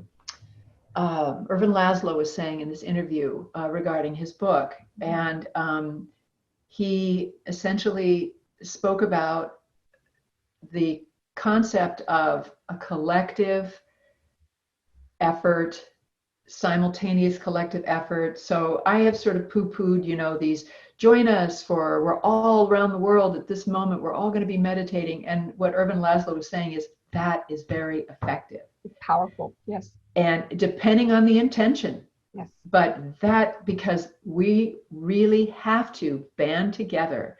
Laszlo was saying in this interview regarding his book. And he essentially spoke about the concept of a collective effort, simultaneous collective effort. So I have sort of poo-pooed, you know, these join us we're all around the world at this moment, we're all going to be meditating. And what Irvin Laszlo was saying is that is very effective. It's powerful, yes. And depending on the intention. Yes. But that, because we really have to band together,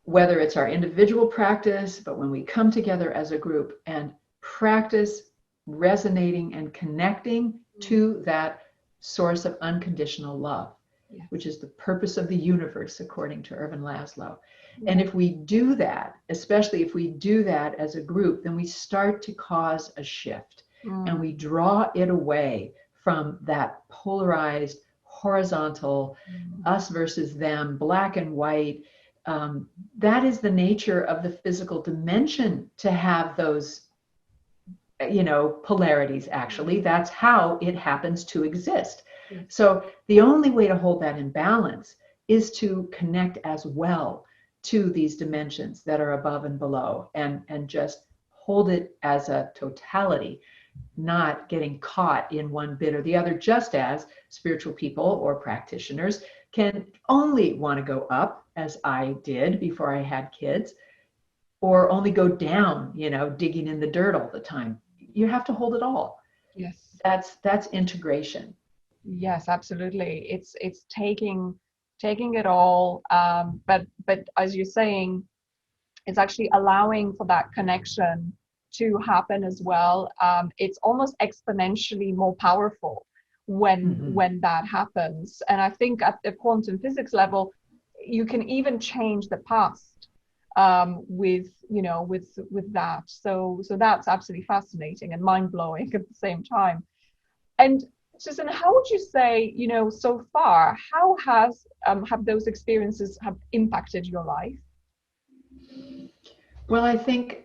whether it's our individual practice, but when we come together as a group and practice resonating and connecting to that source of unconditional love. Yes. which is the purpose of the universe, according to Ervin Laszlo. And if we do that, especially if we do that as a group, then we start to cause a shift and we draw it away from that polarized, horizontal, us versus them, black and white. That is the nature of the physical dimension, to have those, polarities. Actually, that's how it happens to exist. So the only way to hold that in balance is to connect as well to these dimensions that are above and below, and just hold it as a totality, not getting caught in one bit or the other, just as spiritual people or practitioners can only want to go up, as I did before I had kids, or only go down, digging in the dirt all the time. You have to hold it all. Yes. That's integration. Yes, absolutely. It's taking it all, but as you're saying, it's actually allowing for that connection to happen as well. It's almost exponentially more powerful when that happens. And I think at the quantum physics level, you can even change the past with that. So that's absolutely fascinating and mind-blowing at the same time. And Susan, how would you say, so far, how have those experiences have impacted your life? Well, I think,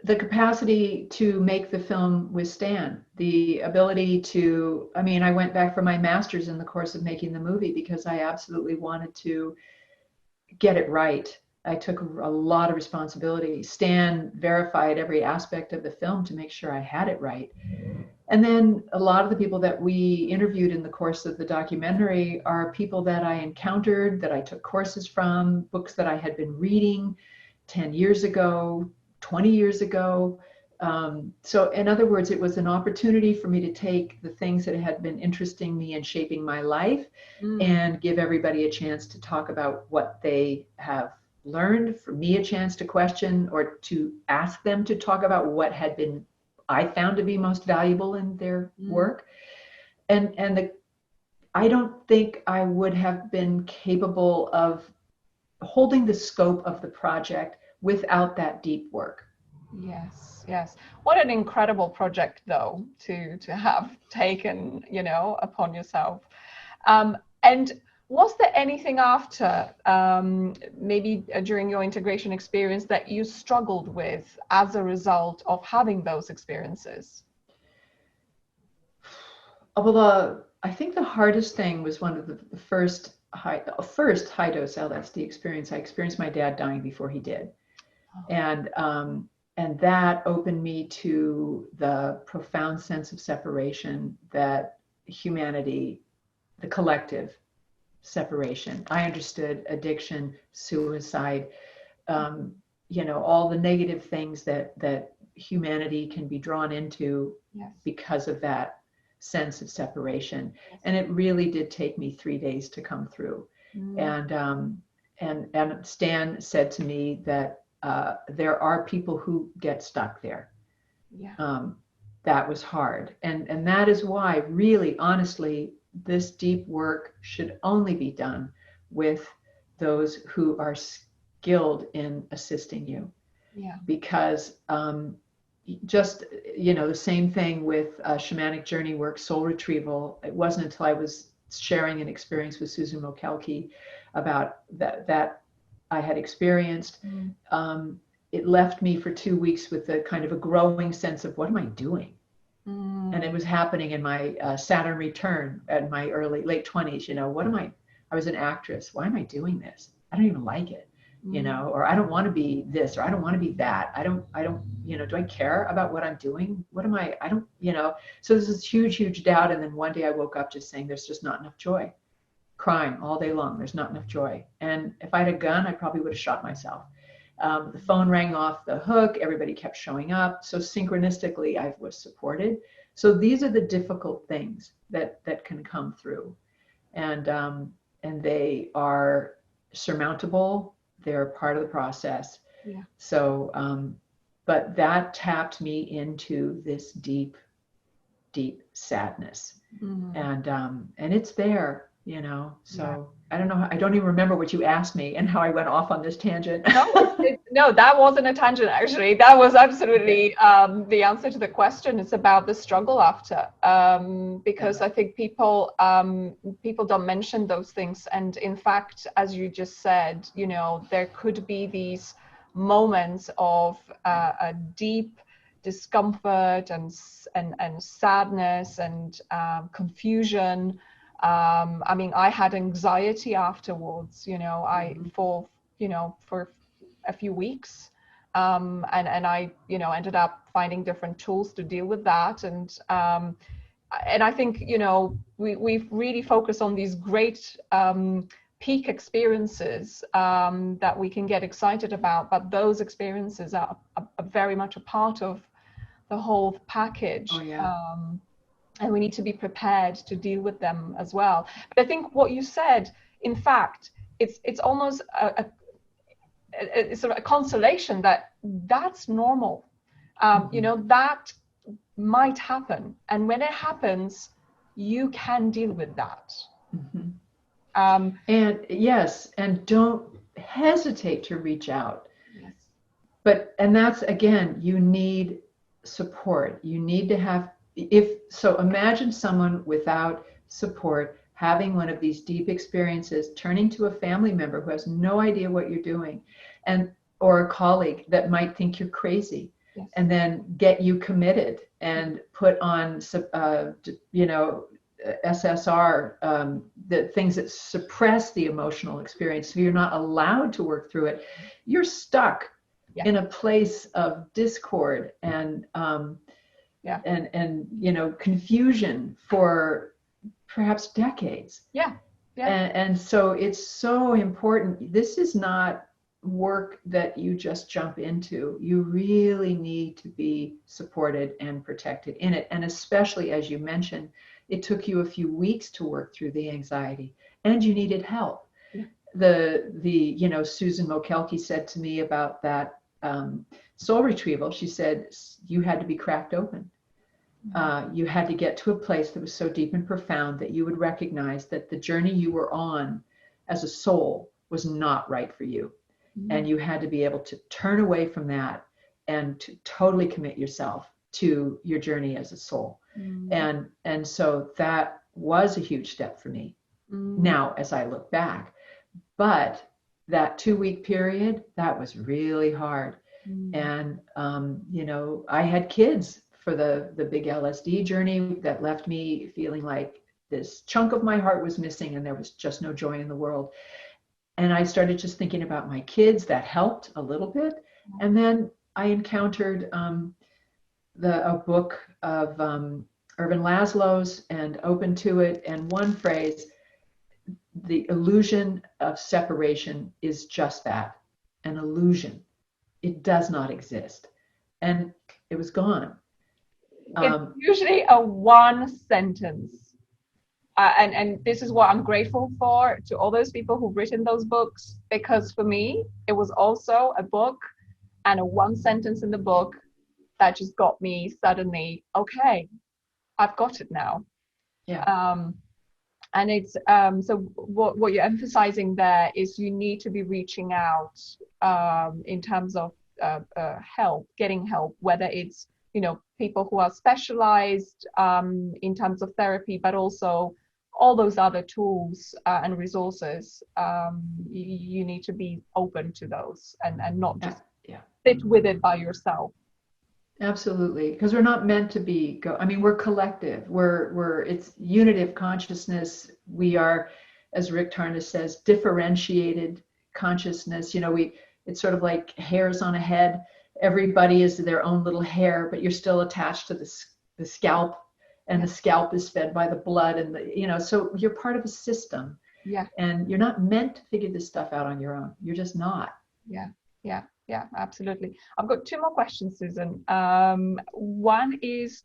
the capacity to make the film with Stan, the ability to, I went back for my master's in the course of making the movie because I absolutely wanted to get it right. I took a lot of responsibility. Stan verified every aspect of the film to make sure I had it right. And then a lot of the people that we interviewed in the course of the documentary are people that I encountered, that I took courses from, books that I had been reading 10 years ago, 20 years ago. So in other words, it was an opportunity for me to take the things that had been interesting me and shaping my life and give everybody a chance to talk about what they have learned, for me a chance to question or to ask them to talk about what had been I found to be most valuable in their work. And I don't think I would have been capable of holding the scope of the project without that deep work. Yes. What an incredible project, though, to have taken, upon yourself. And was there anything after, maybe during your integration experience, that you struggled with as a result of having those experiences? Well, I think the hardest thing was one of the first high dose LSD experience. I experienced my dad dying before he did, and that opened me to the profound sense of separation that humanity, the collective separation. I understood addiction, suicide, all the negative things that humanity can be drawn into because of that sense of separation. And it really did take me 3 days to come through. And Stan said to me that there are people who get stuck there. That was hard. And that is why, really, honestly, this deep work should only be done with those who are skilled in assisting you. Because just, the same thing with shamanic journey work, soul retrieval. It wasn't until I was sharing an experience with Susan Mokelke about that I had experienced. It left me for 2 weeks with a kind of a growing sense of, what am I doing? And it was happening in my Saturn return at my late 20s. I was an actress. Why am I doing this? I don't even like it, or I don't want to be this, or I don't want to be that. I don't, do I care about what I'm doing? What am I don't, so there's this huge doubt. And then one day I woke up just saying, there's just not enough joy, crying all day long. There's not enough joy. And if I had a gun, I probably would have shot myself. The phone rang off the hook. Everybody kept showing up. So synchronistically, I was supported. So these are the difficult things that can come through, and they are surmountable. They're part of the process. So, but that tapped me into this deep deep sadness. And it's there, you know. So I don't know. I don't even remember what you asked me and how I went off on this tangent. No, that wasn't a tangent, actually. That was absolutely the answer to the question. It's about the struggle after, because I think people don't mention those things. And in fact, as you just said, you know, there could be these moments of a deep discomfort and sadness and confusion. I mean, I had anxiety afterwards, you know, for a few weeks, and I, you know, ended up finding different tools to deal with that. And I think, you know, we've really focused on these great peak experiences that we can get excited about, but those experiences are very much a part of the whole package. And we need to be prepared to deal with them as well. But I think what you said, in fact, it's almost it's a consolation that that's normal. You know, that might happen, and when it happens, you can deal with that. And yes, and don't hesitate to reach out. And that's, again, you need support. You need to have, imagine someone without support having one of these deep experiences, turning to a family member who has no idea what you're doing, or a colleague that might think you're crazy, and then get you committed and put on SSR, the things that suppress the emotional experience, so you're not allowed to work through it. You're stuck in a place of discord and you know, confusion for perhaps decades. And so it's so important. This is not work that you just jump into. You really need to be supported and protected in it. And especially, as you mentioned, it took you a few weeks to work through the anxiety, and you needed help. The you know, Susan Mokelke said to me about that soul retrieval, she said, you had to be cracked open. You had to get to a place that was so deep and profound that you would recognize that the journey you were on as a soul was not right for you. And you had to be able to turn away from that and to totally commit yourself to your journey as a soul. And so that was a huge step for me now as I look back. But that 2-week period, that was really hard. And you know, I had kids for the big LSD journey that left me feeling like this chunk of my heart was missing, and there was just no joy in the world. And I started just thinking about my kids. That helped a little bit. And then I encountered a book of Irvin Laszlo's and opened to it. And one phrase, the illusion of separation is just that, an illusion. It does not exist. And it was gone. It's usually a one sentence. And this is what I'm grateful for, to all those people who've written those books, because for me, it was also a book and a one sentence in the book that just got me suddenly, okay, I've got it now. And it's, so what you're emphasizing there is you need to be reaching out in terms of help, getting help, whether it's, you know, people who are specialized in terms of therapy, but also all those other tools and resources. You need to be open to those and not just sit with it by yourself. Absolutely, because we're not meant to be. I mean, we're collective. It's unitive consciousness. We are, as Rick Tarnas says, differentiated consciousness. You know, it's sort of like hairs on a head. Everybody is their own little hair, but you're still attached to the scalp, and the scalp is fed by the blood, and so you're part of a system. And you're not meant to figure this stuff out on your own. You're just not. Yeah, absolutely. I've got 2 more questions, Susan. One is,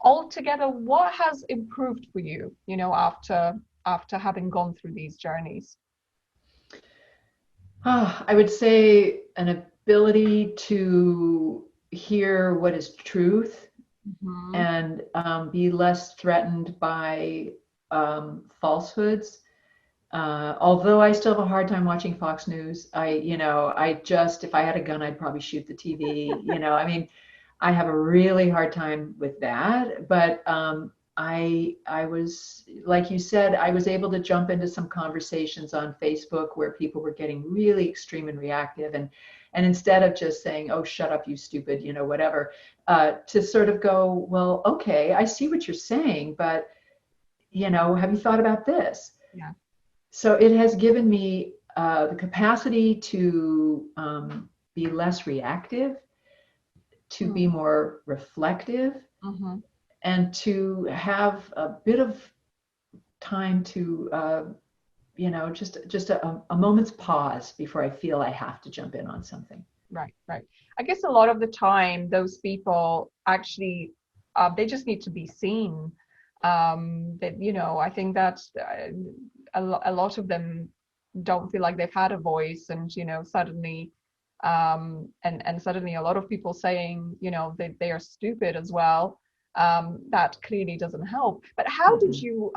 altogether, what has improved for you, you know, after having gone through these journeys? I would say an ability to hear what is truth Mm-hmm. and be less threatened by falsehoods. Although I still have a hard time watching Fox News, if I had a gun, I'd probably shoot the TV. I mean, I have a really hard time with that. But I was, like you said, I was able to jump into some conversations on Facebook where people were getting really extreme and reactive, and instead of just saying, "Oh, shut up, you stupid," whatever, to sort of go, "Well, okay, I see what you're saying, but have you thought about this?" Yeah. So it has given me the capacity to be less reactive, to be more reflective, Mm-hmm. and to have a bit of time to, just a moment's pause before I feel I have to jump in on something. Right, right. I guess a lot of the time, those people actually, they just need to be seen. I think that a lot of them don't feel like they've had a voice, and suddenly, and suddenly a lot of people saying, they are stupid as well. That clearly doesn't help. But how did you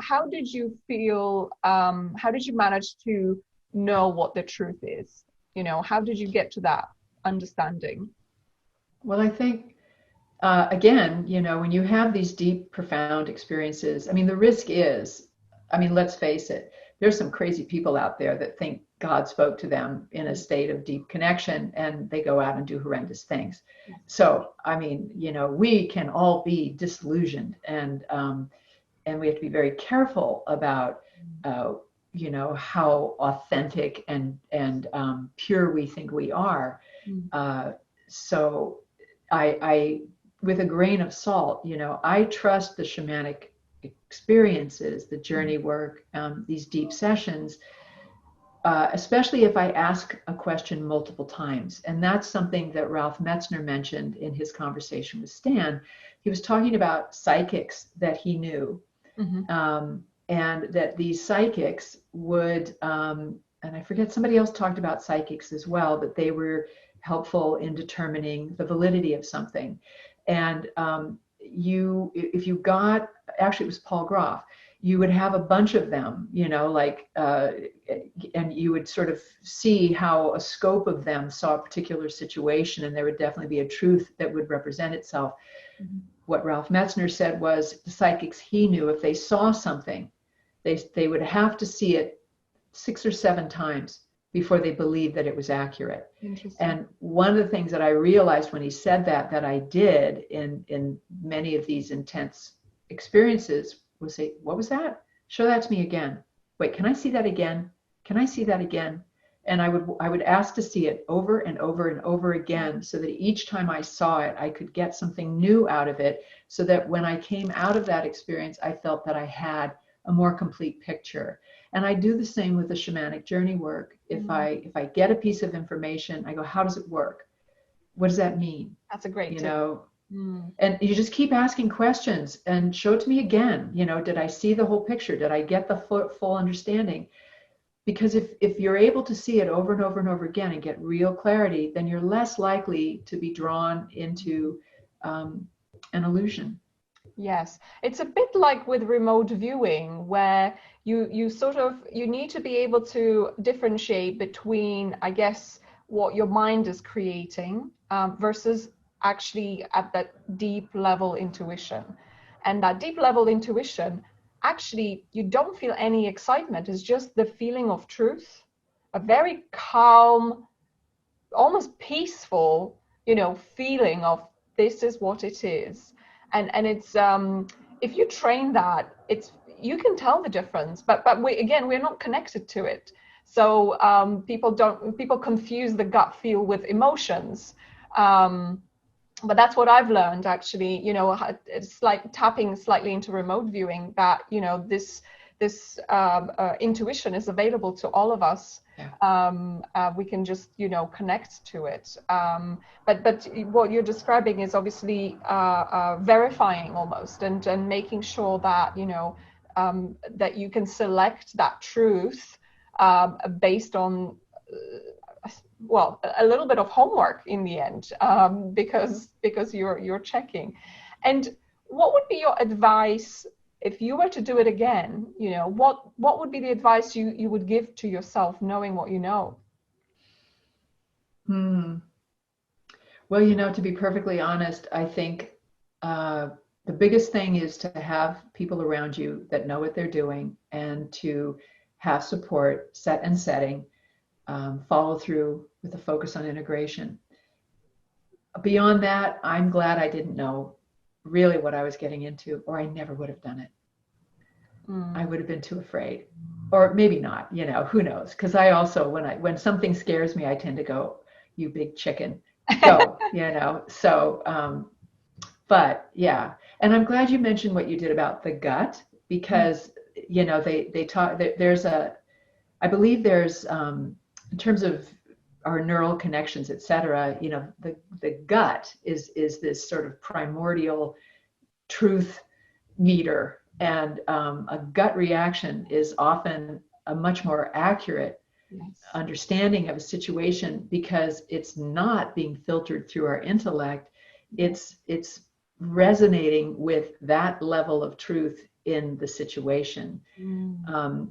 feel? How did you manage to know what the truth is? How did you get to that understanding? Well, I think, again, when you have these deep, profound experiences, I mean, the risk is, I mean, let's face it, there's some crazy people out there that think God spoke to them in a state of deep connection, and they go out and do horrendous things. So, I mean, we can all be disillusioned, and we have to be very careful about, how authentic and pure we think we are. So I, with a grain of salt, I trust the shamanic experiences, the journey work, these deep sessions, especially if I ask a question multiple times. And that's something that Ralph Metzner mentioned in his conversation with Stan. He was talking about psychics that he knew, and that these psychics would, and I forget, somebody else talked about psychics as well, but they were helpful in determining the validity of something. And if you got, actually it was Paul Grof, you would have a bunch of them, and you would sort of see how a scope of them saw a particular situation, and there would definitely be a truth that would represent itself. What Ralph Metzner said was the psychics he knew, if they saw something, they would have to see it 6 or 7 times before they believed that it was accurate. And one of the things that I realized when he said that I did in many of these intense experiences was say, what was that? Show that to me again. Wait, can I see that again? Can I see that again? And I would ask to see it over and over and over again, so that each time I saw it, I could get something new out of it, so that when I came out of that experience, I felt that I had a more complete picture. And I do the same with the shamanic journey work. If I get a piece of information, I go, how does it work? What does that mean? That's a great tip. And you just keep asking questions and show it to me again. Did I see the whole picture? Did I get the full understanding? Because if you're able to see it over and over and over again and get real clarity, then you're less likely to be drawn into an illusion. Yes, it's a bit like with remote viewing, where you need to be able to differentiate between, I guess, what your mind is creating versus actually at that deep level intuition. And that deep level intuition, actually, you don't feel any excitement. It's just the feeling of truth, a very calm, almost peaceful, feeling of this is what it is. And it's if you train that, you can tell the difference, but we're not connected to it. So people confuse the gut feel with emotions. But that's what I've learned, actually. It's like tapping slightly into remote viewing, that this intuition is available to all of us. We can just connect to it. But what you're describing is obviously verifying almost, and making sure that that you can select that truth based on a little bit of homework in the end, because you're checking. And what would be your advice if you were to do it again? You know, what would be the advice you would give to yourself, knowing what you know? Well, you know, to be perfectly honest, I think the biggest thing is to have people around you that know what they're doing, and to have support, set and setting, follow through with a focus on integration. Beyond that, I'm glad I didn't know really what I was getting into, or I never would have done it. I would have been too afraid, or maybe not, you know, who knows? Because I also, when something scares me, I tend to go, you big chicken, go, you know. So, but yeah, and I'm glad you mentioned what you did about the gut, because you know they talk. There's I believe there's in terms of our neural connections, et cetera. You know, the gut is this sort of primordial truth meter, and a gut reaction is often a much more accurate understanding of a situation, because it's not being filtered through our intellect. It's resonating with that level of truth in the situation.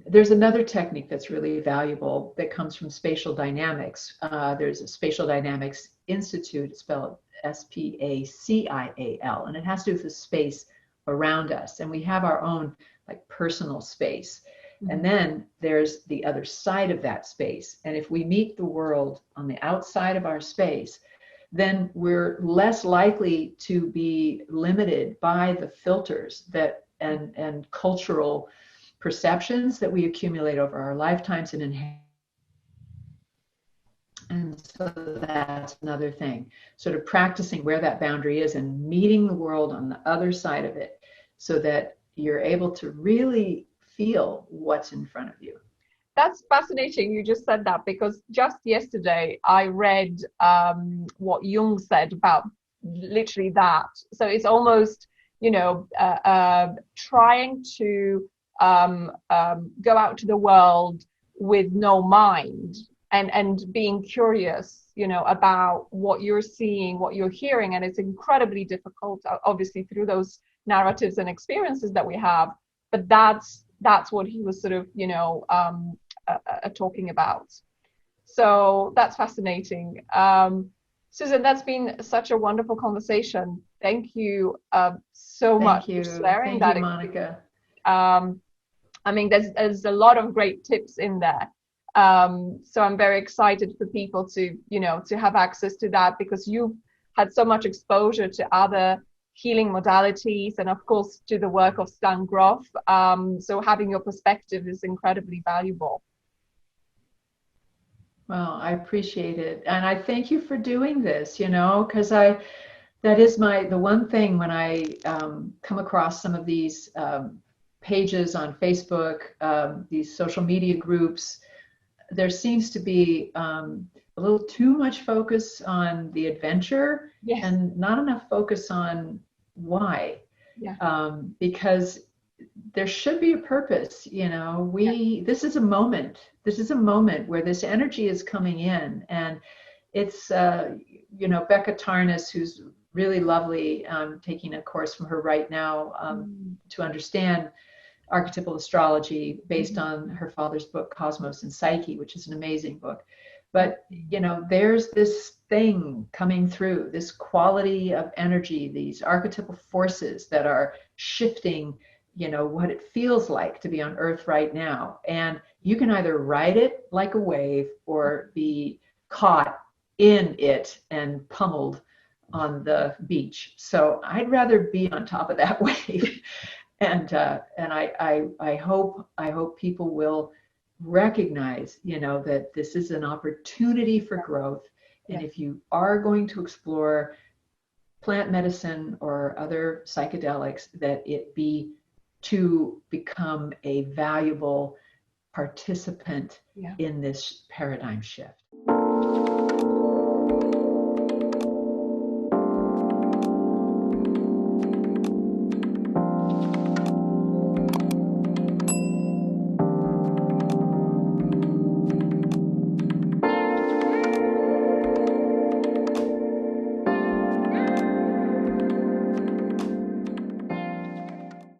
There's another technique that's really valuable that comes from spatial dynamics. There's a Spatial Dynamics Institute, it's spelled SPACIAL, and it has to do with the space around us. And we have our own like personal space. And then there's the other side of that space. And if we meet the world on the outside of our space, then we're less likely to be limited by the filters that and cultural perceptions that we accumulate over our lifetimes and inherit. And so that's another thing, sort of practicing where that boundary is and meeting the world on the other side of it, so that you're able to really feel what's in front of you. That's fascinating you just said that, because just yesterday I read what Jung said about literally that. So it's almost, you know, trying to go out to the world with no mind, and being curious, you know, about what you're seeing, what you're hearing. And it's incredibly difficult, obviously, through those narratives and experiences that we have. But that's what he was sort of, you know, talking about. So that's fascinating. Susan, that's been such a wonderful conversation. Thank you so much for sharing that. Thank you, Monica. I mean, there's a lot of great tips in there. So I'm very excited for people to, you know, to have access to that, because you've had so much exposure to other healing modalities, and of course to the work of Stan Grof. So having your perspective is incredibly valuable. Well, I appreciate it. And I thank you for doing this, you know, because that is the one thing when I come across some of these pages on Facebook, these social media groups, there seems to be a little too much focus on the adventure, and not enough focus on why. Because there should be a purpose, you know. This is a moment where this energy is coming in, and it's you know, Becca Tarnas, who's really lovely, taking a course from her right now to understand archetypal astrology based on her father's book Cosmos and Psyche, which is an amazing book. But you know, there's this thing coming through, this quality of energy, these archetypal forces that are shifting, you know, what it feels like to be on Earth right now. And you can either ride it like a wave or be caught in it and pummeled on the beach. So I'd rather be on top of that wave. And I hope people will recognize, you know, that this is an opportunity for growth. And if you are going to explore plant medicine or other psychedelics, that it be to become a valuable participant in this paradigm shift.